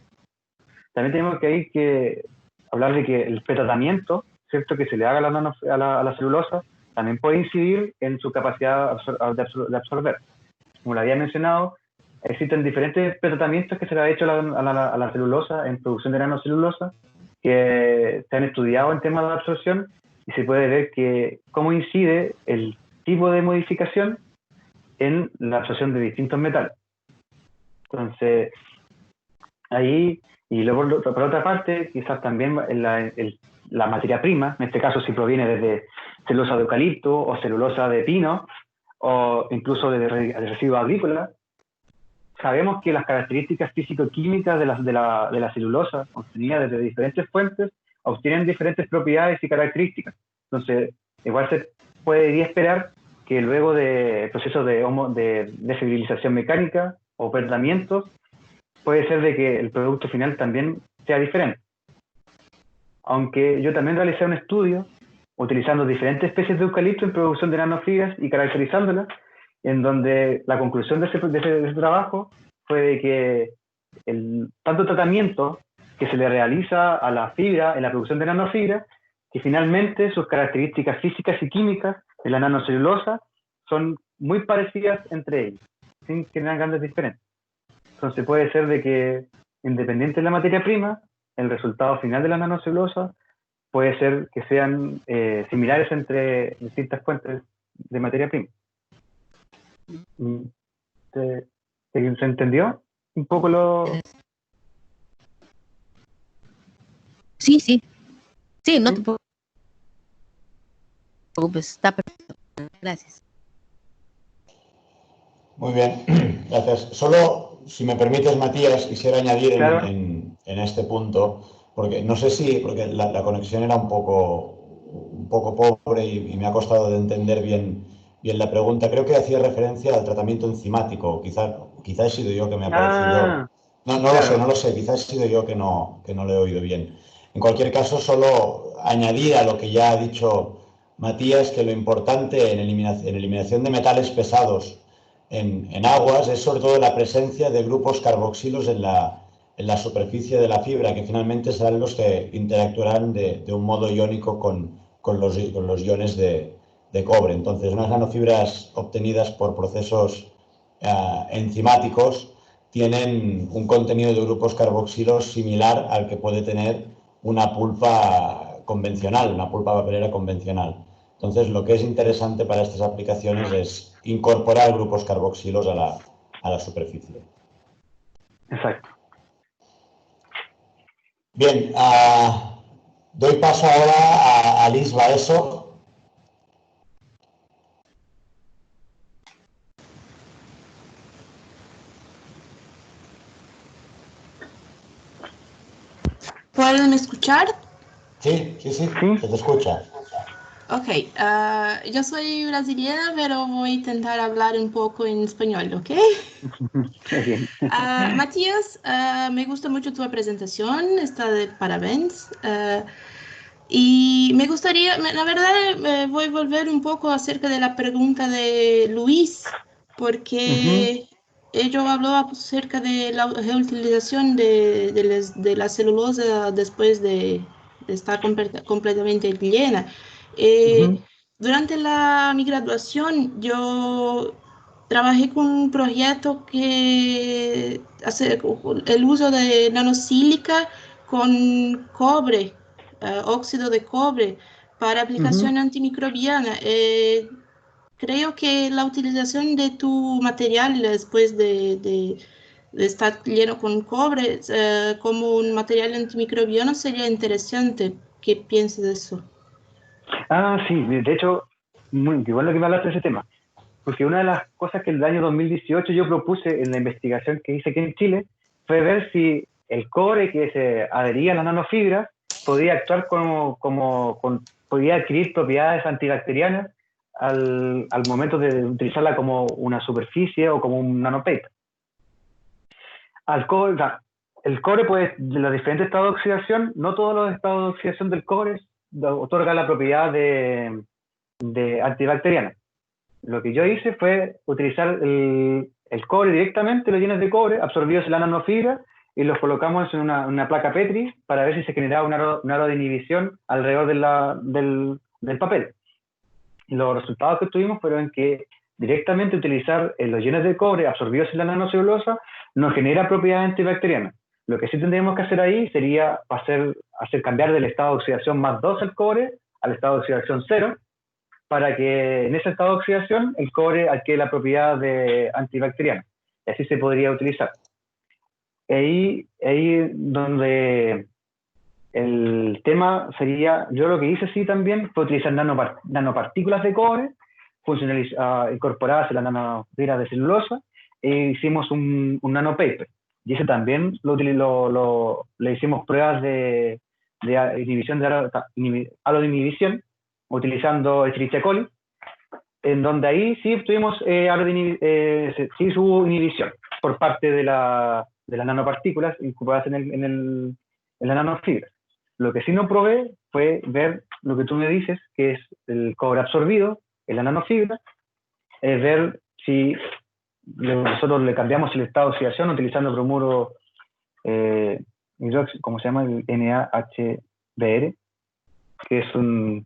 También tenemos que hablar de que el pretratamiento, ¿cierto?, que se le haga a la celulosa, también puede incidir en su capacidad de absorber. Como lo había mencionado, existen diferentes pretratamientos que se le ha hecho a la celulosa en producción de nanocelulosa que se han estudiado en temas de absorción y se puede ver cómo incide el tipo de modificación en la absorción de distintos metales. Entonces, ahí, y luego por otra parte, quizás también la materia prima, en este caso si proviene desde celulosa de eucalipto o celulosa de pino o incluso de residuos agrícolas, sabemos que las características físico-químicas de la celulosa obtenidas desde diferentes fuentes obtienen diferentes propiedades y características. Entonces, igual se podría esperar que luego de procesos de desfibrilización mecánica o pretratamientos, puede ser de que el producto final también sea diferente. Aunque yo también realicé un estudio utilizando diferentes especies de eucalipto en producción de nanofibras y caracterizándolas, en donde la conclusión de ese trabajo fue de que el tanto tratamiento que se le realiza a la fibra en la producción de nanofibras, que finalmente sus características físicas y químicas y la nanocelulosa son muy parecidas entre ellas, sin generar grandes diferencias. Entonces puede ser de que, independiente de la materia prima, el resultado final de la nanocelulosa puede ser que sean similares entre distintas fuentes de materia prima. ¿Se entendió un poco lo...? Sí, sí. Sí, no te preocupes, está perfecto. Gracias. Muy bien, gracias. Solo, si me permites, Matías, quisiera añadir Claro. en este punto, porque no sé si, porque la conexión era un poco pobre y me ha costado de entender bien la pregunta. Creo que hacía referencia al tratamiento enzimático. Quizá he sido yo que me ha parecido... No claro. lo sé, quizá he sido yo que no lo he oído bien. En cualquier caso, solo añadir a lo que ya ha dicho Matías, que lo importante en eliminación de metales pesados en aguas es sobre todo la presencia de grupos carboxilos en la superficie de la fibra, que finalmente serán los que interactuarán de un modo iónico con los iones de cobre. Entonces, unas nanofibras obtenidas por procesos enzimáticos tienen un contenido de grupos carboxilos similar al que puede tener una pulpa convencional, una pulpa papelera convencional. Entonces, lo que es interesante para estas aplicaciones es incorporar grupos carboxilos a la superficie. Exacto. Bien, doy paso ahora a Liz Baeso. ¿Pueden escuchar? Sí, se te escucha. Ok, yo soy brasileña, pero voy a intentar hablar un poco en español, ¿ok? Bien. Matías, me gusta mucho tu presentación, está de parabéns. Y me gustaría, la verdad, voy a volver un poco acerca de la pregunta de Luis, porque ello habló acerca de la reutilización de la celulosa después de estar completamente llena. Durante mi graduación, yo trabajé con un proyecto que hace el uso de nanosílica con cobre, óxido de cobre, para aplicación antimicrobiana. Creo que la utilización de tu material después de estar lleno con cobre como un material antimicrobiano sería interesante. ¿Qué piensas de eso? Sí, de hecho, igual lo que me hablaste de ese tema, porque una de las cosas que el año 2018 yo propuse en la investigación que hice aquí en Chile fue ver si el cobre que se adhería a la nanofibra podía actuar podía adquirir propiedades antibacterianas al momento de utilizarla como una superficie o como un nanopaper. El cobre puede, de los diferentes estados de oxidación, no todos los estados de oxidación del cobre otorgan la propiedad de antibacteriana. Lo que yo hice fue utilizar el cobre directamente, los iones de cobre absorbidos en la nanofibra, y los colocamos en una placa Petri para ver si se generaba un aro de inhibición alrededor del papel. Y los resultados que tuvimos fueron que directamente utilizar los iones de cobre absorbidos en la nanocelulosa nos genera propiedades antibacterianas. Lo que sí tendríamos que hacer ahí sería hacer cambiar del estado de oxidación +2 al cobre al estado de oxidación 0, para que en ese estado de oxidación el cobre adquiere la propiedad de antibacteriana. Y así se podría utilizar. Ahí donde el tema sería, yo lo que hice sí también fue utilizar nanopartículas de cobre incorporadas en la nanofibra de celulosa, e hicimos un nanopaper. Y ese también le hicimos pruebas de inhibición de halo de inhibición utilizando Escherichia coli, en donde ahí sí tuvimos sí hubo inhibición por parte de las nanopartículas incorporadas en la nanofibra. Lo que sí no probé fue ver lo que tú me dices, que es el cobre absorbido en la nanofibra, ver si nosotros le cambiamos el estado de oxidación utilizando bromuro ¿cómo se llama? El NaHBr, que es un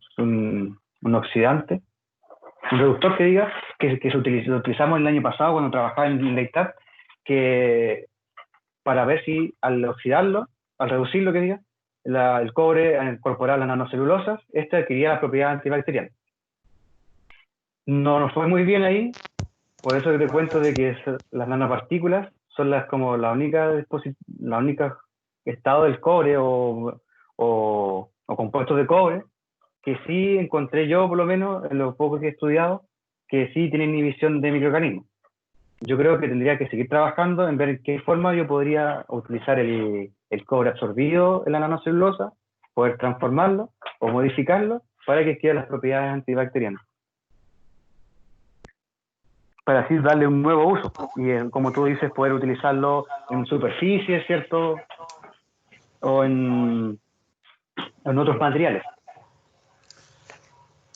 oxidante, un reductor que diga, que lo utilizamos el año pasado cuando trabajaba en Leitat, que para ver si al oxidarlo, al reducirlo que diga, el cobre al incorporar las nanocelulosas, adquiría la propiedad antibacteriana. No nos fue muy bien ahí, por eso te cuento de que las nanopartículas son como la única estado del cobre o compuestos de cobre que sí encontré yo, por lo menos, en lo poco que he estudiado, que sí tienen inhibición de microorganismos. Yo creo que tendría que seguir trabajando en ver en qué forma yo podría utilizar el cobre absorbido en la nanocelulosa, poder transformarlo o modificarlo para que adquiera las propiedades antibacterianas. Para así darle un nuevo uso. Y como tú dices, poder utilizarlo en superficie, ¿cierto? O en otros materiales.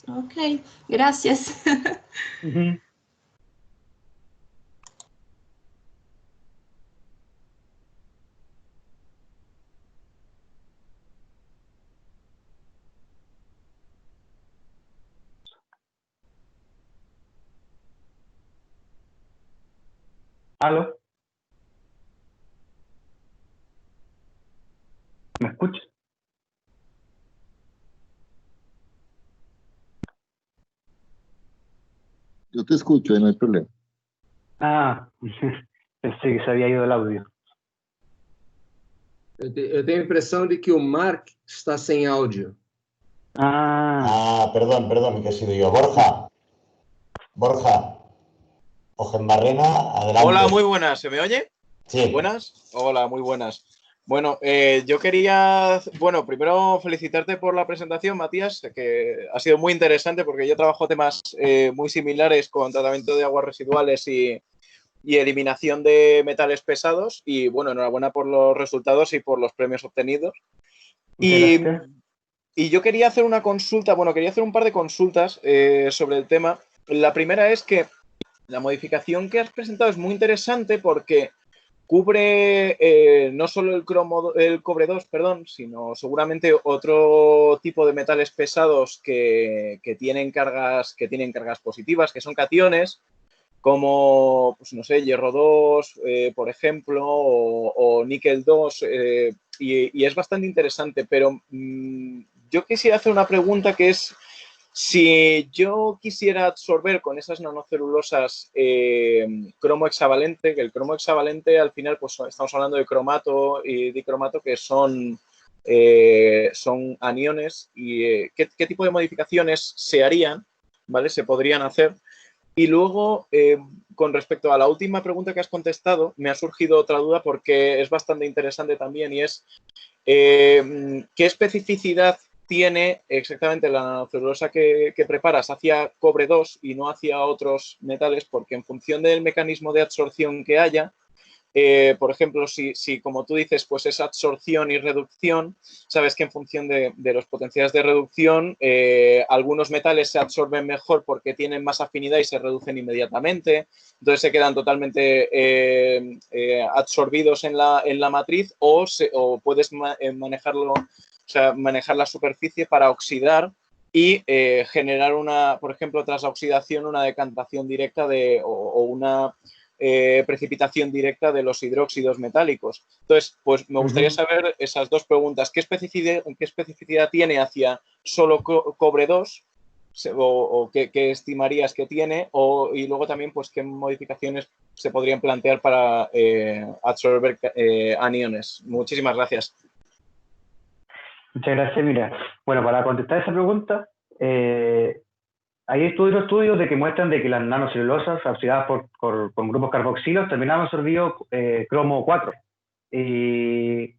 Ok, gracias. Uh-huh. ¿Aló? ¿Me escuchas? Yo te escucho, no hay problema. Ah, pensé que se había ido el audio. Eu tenho a impressão de que o Mark está sem áudio. Perdón, que he sido yo. Borja. Ojenbarrena, adelante. Hola, muy buenas. ¿Se me oye? Sí. ¿Buenas? Hola, muy buenas. Bueno, yo quería, primero felicitarte por la presentación, Matías, que ha sido muy interesante porque yo trabajo temas muy similares con tratamiento de aguas residuales y eliminación de metales pesados. Y bueno, enhorabuena por los resultados y por los premios obtenidos. Y yo quería hacer una consulta, quería hacer un par de consultas sobre el tema. La primera es que la modificación que has presentado es muy interesante porque cubre no solo el cobre 2, sino seguramente otro tipo de metales pesados que tienen cargas positivas, que son cationes, como, pues no sé, hierro 2, por ejemplo, o níquel 2, y es bastante interesante. Pero yo quisiera hacer una pregunta que es: si yo quisiera absorber con esas nanocelulosas cromo hexavalente, que el cromo hexavalente al final, pues estamos hablando de cromato y dicromato, que son aniones, y ¿qué tipo de modificaciones se harían? ¿Vale? Se podrían hacer. Y luego, con respecto a la última pregunta que has contestado, me ha surgido otra duda porque es bastante interesante también, y es ¿qué especificidad tiene exactamente la nanocelulosa que preparas hacia cobre 2 y no hacia otros metales? Porque en función del mecanismo de absorción que haya, por ejemplo, si como tú dices, pues es absorción y reducción, sabes que en función de los potenciales de reducción, algunos metales se absorben mejor porque tienen más afinidad y se reducen inmediatamente, entonces se quedan totalmente absorbidos en la matriz, o puedes manejarlo, manejar la superficie para oxidar y generar por ejemplo, tras la oxidación, una decantación directa o una precipitación directa de los hidróxidos metálicos. Entonces, pues me gustaría saber esas dos preguntas. ¿Qué especificidad tiene hacia solo cobre 2? ¿O qué estimarías que tiene? Y luego también, pues, ¿qué modificaciones se podrían plantear para absorber aniones? Muchísimas gracias. Muchas gracias. Mira, bueno, para contestar esa pregunta, hay estudios de que muestran de que las nanocelulosas oxidadas con grupos carboxilos también han absorbido cromo 4. Y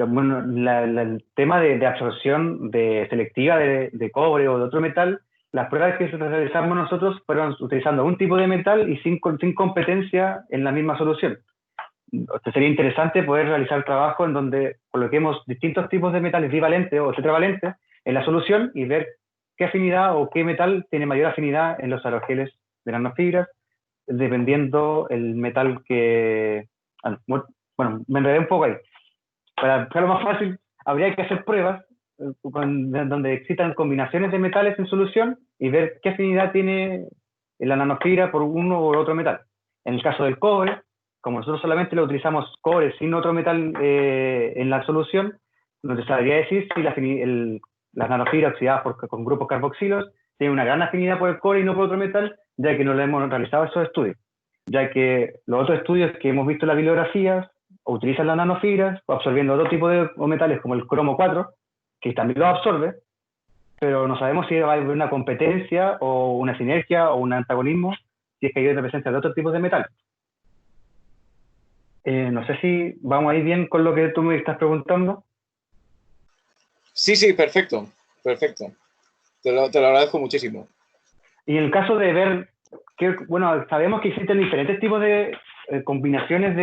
bueno, el tema de absorción selectiva de cobre o de otro metal, las pruebas que realizamos nosotros fueron utilizando un tipo de metal y sin competencia en la misma solución. Sería interesante poder realizar trabajo en donde coloquemos distintos tipos de metales bivalentes o tetravalentes en la solución y ver qué afinidad o qué metal tiene mayor afinidad en los aerogeles de nanofibras, dependiendo el metal que... Bueno, me enredé un poco ahí. Para hacerlo más fácil, habría que hacer pruebas donde existan combinaciones de metales en solución y ver qué afinidad tiene la nanofibra por uno o otro metal. En el caso del cobre, como nosotros solamente lo utilizamos cobre sin otro metal en la solución, no te sabría decir si las nanofibras oxidadas con grupos carboxilos tienen una gran afinidad por el cobre y no por otro metal, ya que no le hemos realizado esos estudios. Ya que los otros estudios que hemos visto en las bibliografías utilizan las nanofibras absorbiendo otro tipo de metales como el cromo 4, que también lo absorbe, pero no sabemos si va a haber una competencia o una sinergia o un antagonismo si es que hay otra presencia de otros tipos de metal. No sé si vamos a ir bien con lo que tú me estás preguntando. Sí, sí, perfecto, perfecto. Te lo agradezco muchísimo. Y en el caso de ver, bueno, sabemos que existen diferentes tipos de combinaciones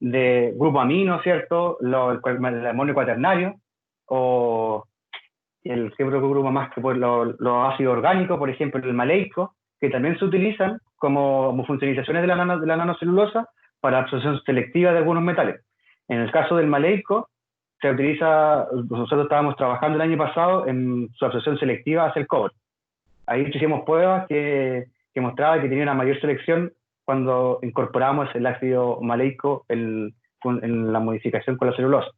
de grupo amino, ¿cierto? El amonio cuaternario, o el grupo más que los ácidos orgánicos, por ejemplo, el maleico, que también se utilizan como funcionalizaciones de la nanocelulosa para absorción selectiva de algunos metales. En el caso del maleico, se utiliza, nosotros estábamos trabajando el año pasado en su absorción selectiva hacia el cobre. Ahí hicimos pruebas que mostraban que tenía una mayor selección cuando incorporamos el ácido maleico en la modificación con la celulosa.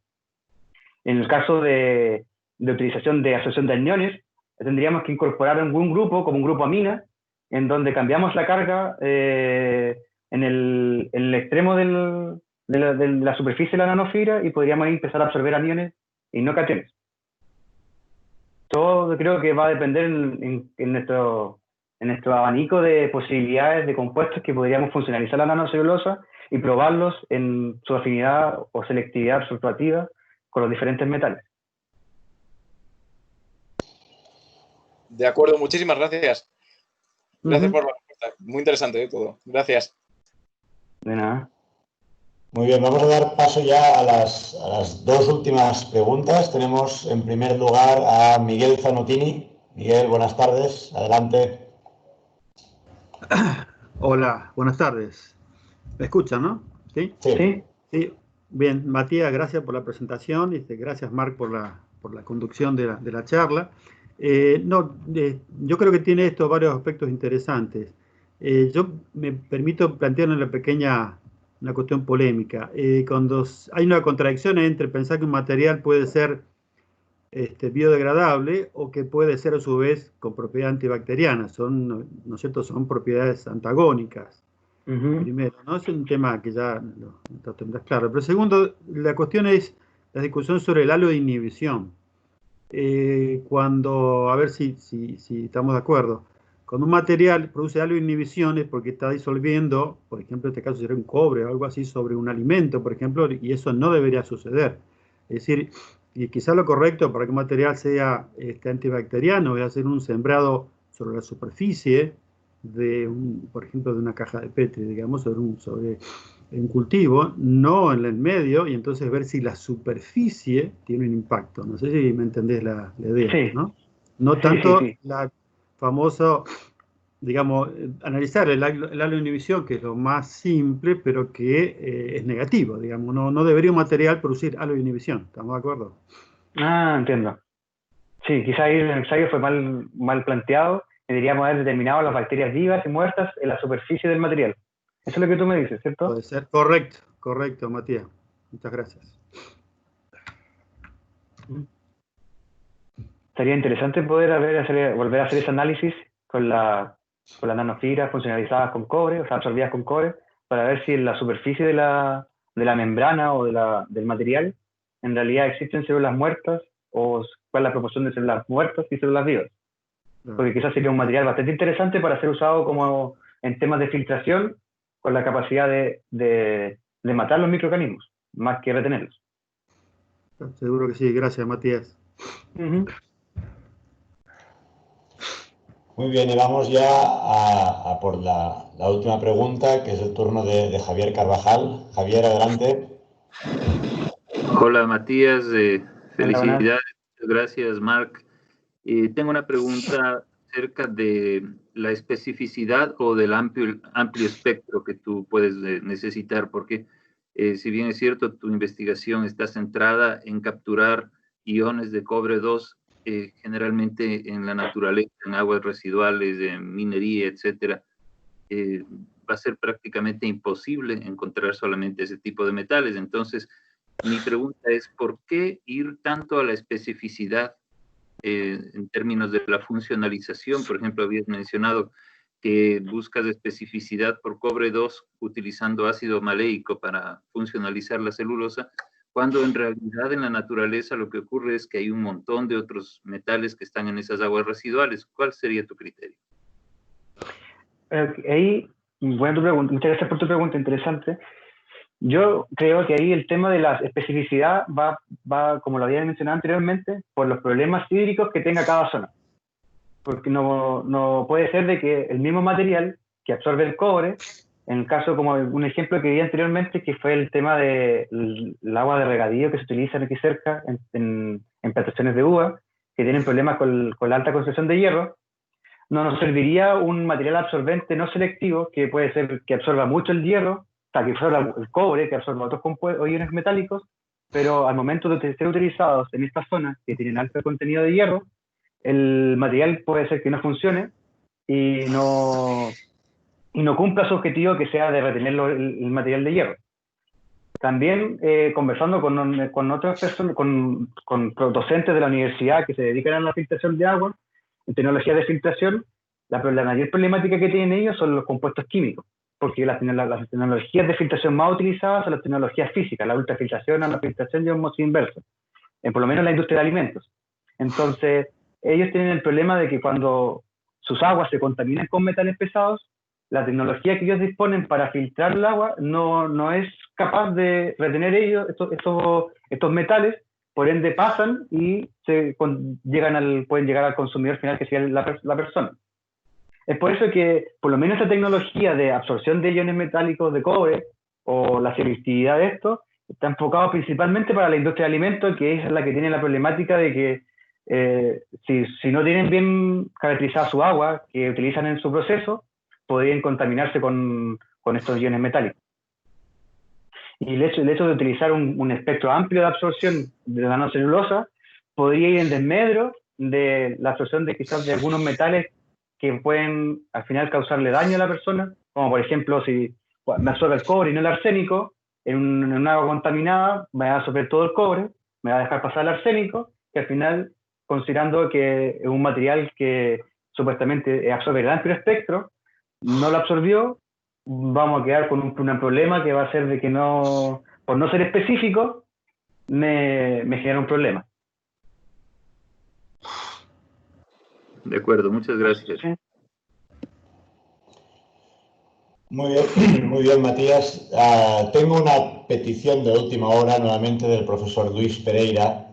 En el caso de utilización de absorción de aniones, tendríamos que incorporar algún grupo, como un grupo amina, en donde cambiamos la carga en el extremo de la superficie de la nanofibra y podríamos empezar a absorber aniones y no cationes. Todo creo que va a depender en nuestro abanico de posibilidades de compuestos que podríamos funcionalizar la nanocelulosa y probarlos en su afinidad o selectividad absortiva con los diferentes metales. De acuerdo, muchísimas gracias. Gracias por la respuesta. Muy interesante todo. Gracias. De nada. Muy bien, vamos a dar paso ya a las dos últimas preguntas. Tenemos en primer lugar a Miguel Zanotini. Miguel, buenas tardes. Adelante. Hola, buenas tardes. ¿Me escuchan, no? ¿Sí? Sí. Sí. Bien, Matías, gracias por la presentación y gracias, Marc, por la conducción de la charla. Yo creo que tiene esto varios aspectos interesantes. Yo me permito plantear una cuestión polémica. Cuando hay una contradicción entre pensar que un material puede ser biodegradable o que puede ser a su vez con propiedad antibacteriana. ¿No es cierto? Son propiedades antagónicas. Primero, ¿no? Es un tema que ya lo tendrás claro. Pero segundo, la cuestión es la discusión sobre el halo de inhibición. A ver si estamos de acuerdo. Cuando un material produce halo de inhibición es porque está disolviendo, por ejemplo, en este caso sería un cobre o algo así, sobre un alimento, por ejemplo, y eso no debería suceder. Es decir, y quizá lo correcto para que un material sea antibacteriano es hacer un sembrado sobre la superficie por ejemplo, de una caja de Petri, digamos, sobre un cultivo, no en el medio, y entonces ver si la superficie tiene un impacto. No sé si me entendés la idea, sí. ¿No? No tanto sí. La famosa, digamos, analizar el halo de inhibición, que es lo más simple, pero que es negativo, digamos. No debería un material producir halo de inhibición. ¿Estamos de acuerdo? Ah, entiendo. Sí, quizá ahí el ensayo fue mal planteado. Deberíamos haber determinado las bacterias vivas y muertas en la superficie del material. Eso es lo que tú me dices, ¿cierto? Puede ser. Correcto, Matías. Muchas gracias. Sería interesante poder volver a hacer ese análisis con las nanofibras funcionalizadas con cobre, o sea, absorbidas con cobre, para ver si en la superficie de la membrana o del material en realidad existen células muertas o cuál es la proporción de células muertas y células vivas. Porque quizás sería un material bastante interesante para ser usado como en temas de filtración con la capacidad de matar los microorganismos, más que retenerlos. Seguro que sí. Gracias, Matías. Muy bien, y vamos ya a por la última pregunta, que es el turno de Javier Carvajal. Javier, adelante. Hola, Matías. Felicidades. Gracias, Marc. Tengo una pregunta acerca de la especificidad o del amplio espectro que tú puedes necesitar, porque si bien es cierto, tu investigación está centrada en capturar iones de cobre 2 generalmente en la naturaleza, en aguas residuales, en minería, etcétera, va a ser prácticamente imposible encontrar solamente ese tipo de metales. Entonces, mi pregunta es, ¿por qué ir tanto a la especificidad en términos de la funcionalización? Por ejemplo, habías mencionado que buscas especificidad por cobre 2 utilizando ácido maleico para funcionalizar la celulosa, cuando en realidad en la naturaleza lo que ocurre es que hay un montón de otros metales que están en esas aguas residuales. ¿Cuál sería tu criterio? Ahí, buena tu pregunta, muchas gracias por tu pregunta, interesante. Yo creo que ahí el tema de la especificidad va, como lo había mencionado anteriormente, por los problemas hídricos que tenga cada zona. Porque no puede ser de que el mismo material que absorbe el cobre, en el caso como un ejemplo que vi anteriormente, que fue el tema del agua de regadío que se utiliza aquí cerca en plantaciones de uva, que tienen problemas con la alta concentración de hierro, no nos serviría un material absorbente no selectivo, que puede ser que absorba mucho el hierro, o sea, que absorba el cobre, que absorba otros iones metálicos, pero al momento de ser utilizados en estas zonas que tienen alto contenido de hierro, el material puede ser que no funcione y no cumpla su objetivo, que sea de retener el material de hierro. También conversando con otras personas, con docentes de la universidad que se dedican a la filtración de agua, en tecnología de filtración, la mayor problemática que tienen ellos son los compuestos químicos, porque las tecnologías de filtración más utilizadas son las tecnologías físicas, la ultrafiltración, la filtración y osmosis inversa, por lo menos en la industria de alimentos. Entonces, ellos tienen el problema de que cuando sus aguas se contaminan con metales pesados, la tecnología que ellos disponen para filtrar el agua no es capaz de retener ellos estos metales, por ende pasan y pueden llegar al consumidor final, que sería la persona. Es por eso que, por lo menos, esta tecnología de absorción de iones metálicos de cobre o la selectividad de esto está enfocado principalmente para la industria de alimentos, que es la que tiene la problemática de que si no tienen bien caracterizada su agua que utilizan en su proceso, podrían contaminarse con estos iones metálicos. Y el hecho de utilizar un espectro amplio de absorción de la nanocelulosa podría ir en desmedro de la absorción de quizás de algunos metales que pueden al final causarle daño a la persona, como por ejemplo si me absorbe el cobre y no el arsénico, en un agua contaminada me va a absorber todo el cobre, me va a dejar pasar el arsénico, que al final, considerando que es un material que supuestamente absorbe el amplio espectro, no lo absorbió, vamos a quedar con un problema que va a ser de que por no ser específico, me genera un problema. De acuerdo, muchas gracias. Muy bien, Matías. Tengo una petición de última hora nuevamente del profesor Luis Pereira,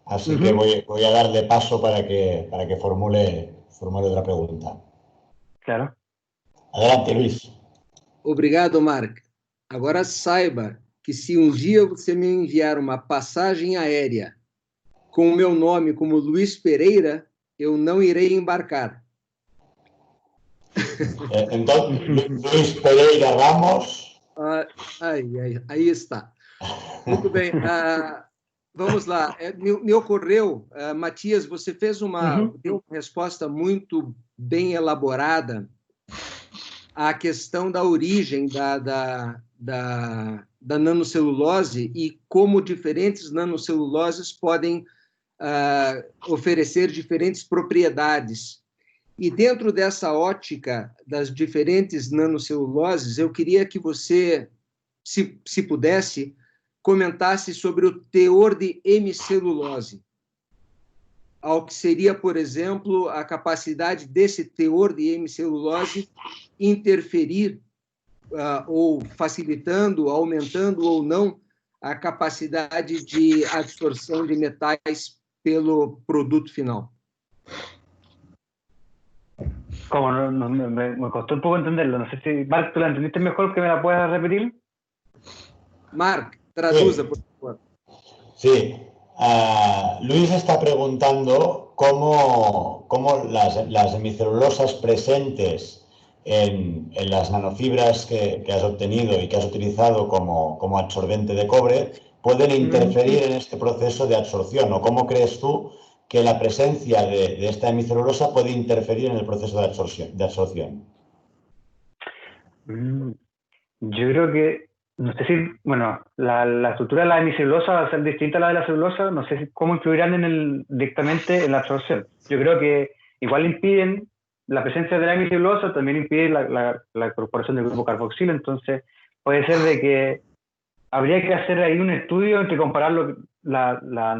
así que voy a darle paso para que formule otra pregunta. Claro. Adelante, Luis. Obrigado, Mark. Agora saiba que se dia você me enviar uma passagem aérea com o meu nome como Luis Pereira, eu não irei embarcar. Entonces, Luis Pereira Ramos. Aí está. Muito bem. Vamos lá. Me ocorreu, Matias, você fez deu uma resposta muito bem elaborada à questão da origem da nanocelulose e como diferentes nanoceluloses podem oferecer diferentes propriedades. E dentro dessa ótica das diferentes nanoceluloses, eu queria que você, se pudesse, comentasse sobre o teor de hemicelulose, ao que seria, por exemplo, a capacidade desse teor de hemicelulose interferir ou facilitando, aumentando ou não a capacidade de absorção de metais pelo produto final. Como me costó un poco entenderlo, no sé si, Mark, ¿tú la entendiste mejor, que me la puedas repetir? Mark, traduza, por favor. Sí, Luis está preguntando cómo las hemicelulosas presentes en las nanofibras que has obtenido y que has utilizado como absorbente de cobre pueden interferir en este proceso de absorción? ¿O cómo crees tú que la presencia de esta hemicelulosa puede interferir en el proceso de absorción? Yo creo que, no sé si, bueno, la estructura de la hemicelulosa va a ser distinta a la de la celulosa, no sé cómo influirán directamente en la absorción. Yo creo que igual impiden la presencia de la hemicelulosa, también impide la incorporación del grupo carboxilo, entonces puede ser de que habría que hacer ahí un estudio entre comparar la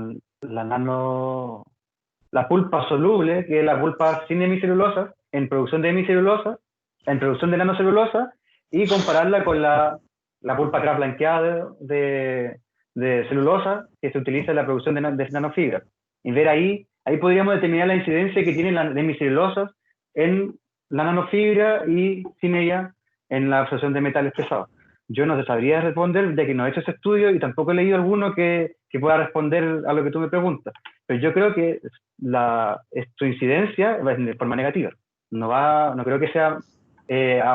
pulpa soluble, que es la pulpa sin hemicelulosa, en producción de hemicelulosa, en producción de nanocelulosa, y compararla con la pulpa Kraft blanqueada de celulosa que se utiliza en la producción de nanofibra. Y ver ahí podríamos determinar la incidencia que tiene la hemicelulosa en la nanofibra y sin ella en la absorción de metales pesados. Yo no te sabría responder, de que no he hecho ese estudio y tampoco he leído alguno que pueda responder a lo que tú me preguntas. Pero yo creo que su incidencia va de forma negativa. No creo que sea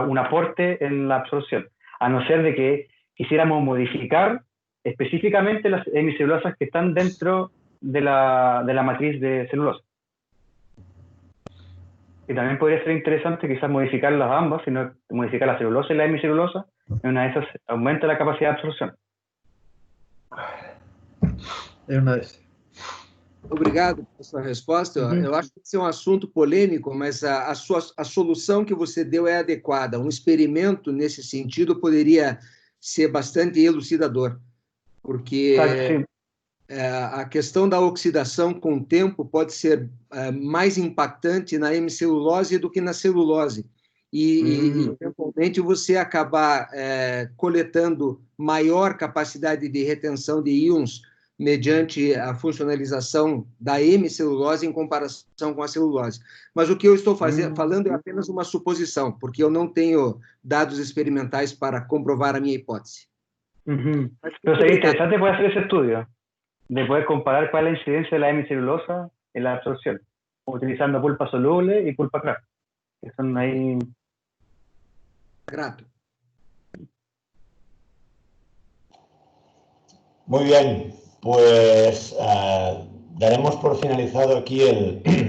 un aporte en la absorción, a no ser de que quisiéramos modificar específicamente las hemicelulosas que están dentro de la matriz de celulosa. Y también podría ser interesante quizás modificarlas ambas, sino modificar la celulosa y la hemicelulosa, en una de esas aumenta la capacidad de absorção. Obrigado por sua resposta. Eu acho que esse é um assunto polêmico, mas a solução que você deu é adequada. Um experimento nesse sentido poderia ser bastante elucidador, porque a questão da oxidação com o tempo pode ser mais impactante na hemicelulose do que na celulose. E eventualmente, você acabar coletando maior capacidade de retenção de íons mediante a funcionalização da hemicelulose em comparação com a celulose. Mas o que eu estou falando é apenas uma suposição, porque eu não tenho dados experimentais para comprovar a minha hipótese. Pero sería interesante poder hacer ese estudio, de poder comparar cuál es la incidencia de la hemicelulosa en la absorción, utilizando pulpa soluble y pulpa Kraft, que son ahí... Grato. Muy bien, pues daremos por finalizado aquí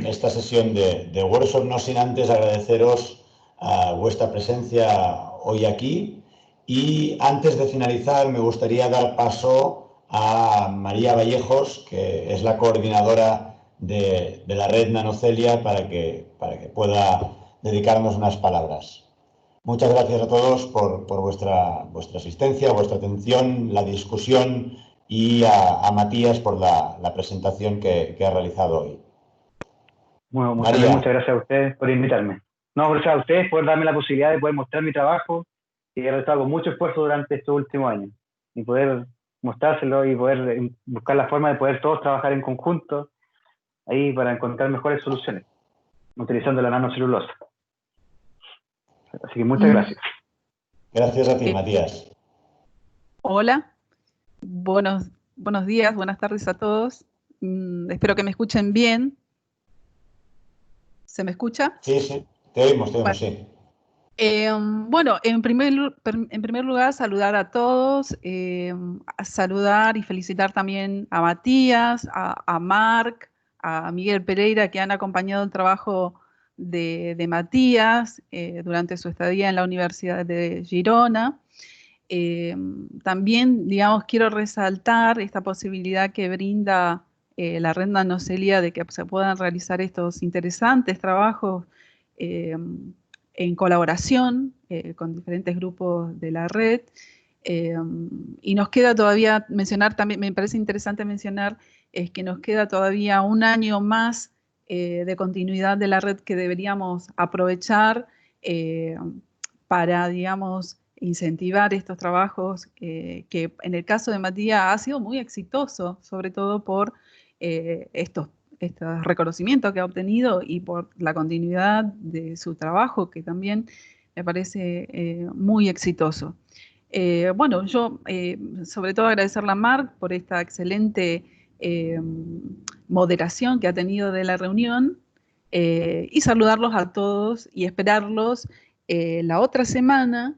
esta sesión de workshop, no sin antes agradeceros vuestra presencia hoy aquí. Y antes de finalizar, me gustaría dar paso a María Vallejos, que es la coordinadora de la red Nanocelia, para que pueda dedicarnos unas palabras. Muchas gracias a todos por vuestra asistencia, vuestra atención, la discusión, y a Matías por la presentación que ha realizado hoy. Bueno, muchas gracias a ustedes por invitarme. No, gracias a ustedes por darme la posibilidad de poder mostrar mi trabajo, que he realizado con mucho esfuerzo durante estos últimos años, y poder mostrárselo y poder buscar la forma de poder todos trabajar en conjunto ahí para encontrar mejores soluciones, utilizando la nanocelulosa. Así que muchas gracias. Gracias a ti, Matías. Hola, buenos días, buenas tardes a todos. Espero que me escuchen bien. ¿Se me escucha? Sí, sí, te oímos, bueno. Sí. Bueno, en primer lugar, saludar a todos, saludar y felicitar también a Matías, a Marc, a Miguel Pereira, que han acompañado el trabajo de Matías durante su estadía en la Universidad de Girona. También, digamos, quiero resaltar esta posibilidad que brinda la red Nanocelia de que se puedan realizar estos interesantes trabajos en colaboración con diferentes grupos de la red. Y nos queda todavía mencionar, también me parece interesante mencionar, es que nos queda todavía un año más de continuidad de la red que deberíamos aprovechar para, digamos, incentivar estos trabajos que en el caso de Matías ha sido muy exitoso, sobre todo por estos reconocimientos que ha obtenido y por la continuidad de su trabajo, que también me parece muy exitoso. Bueno, yo sobre todo agradecerle a Marc por esta excelente moderación que ha tenido de la reunión y saludarlos a todos y esperarlos la otra semana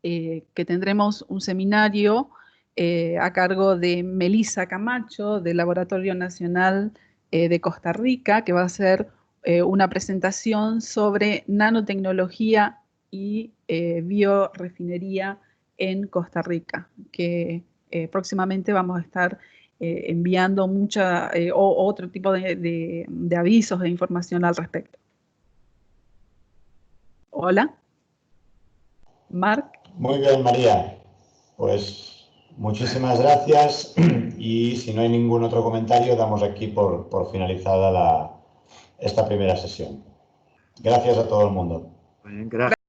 que tendremos un seminario a cargo de Melissa Camacho, del Laboratorio Nacional de Costa Rica, que va a hacer una presentación sobre nanotecnología y biorefinería en Costa Rica, que próximamente vamos a estar enviando otro tipo de avisos, de información al respecto. Hola. Marc. Muy bien, María. Pues muchísimas gracias y si no hay ningún otro comentario, damos aquí por finalizada esta primera sesión. Gracias a todo el mundo. Bien, gracias.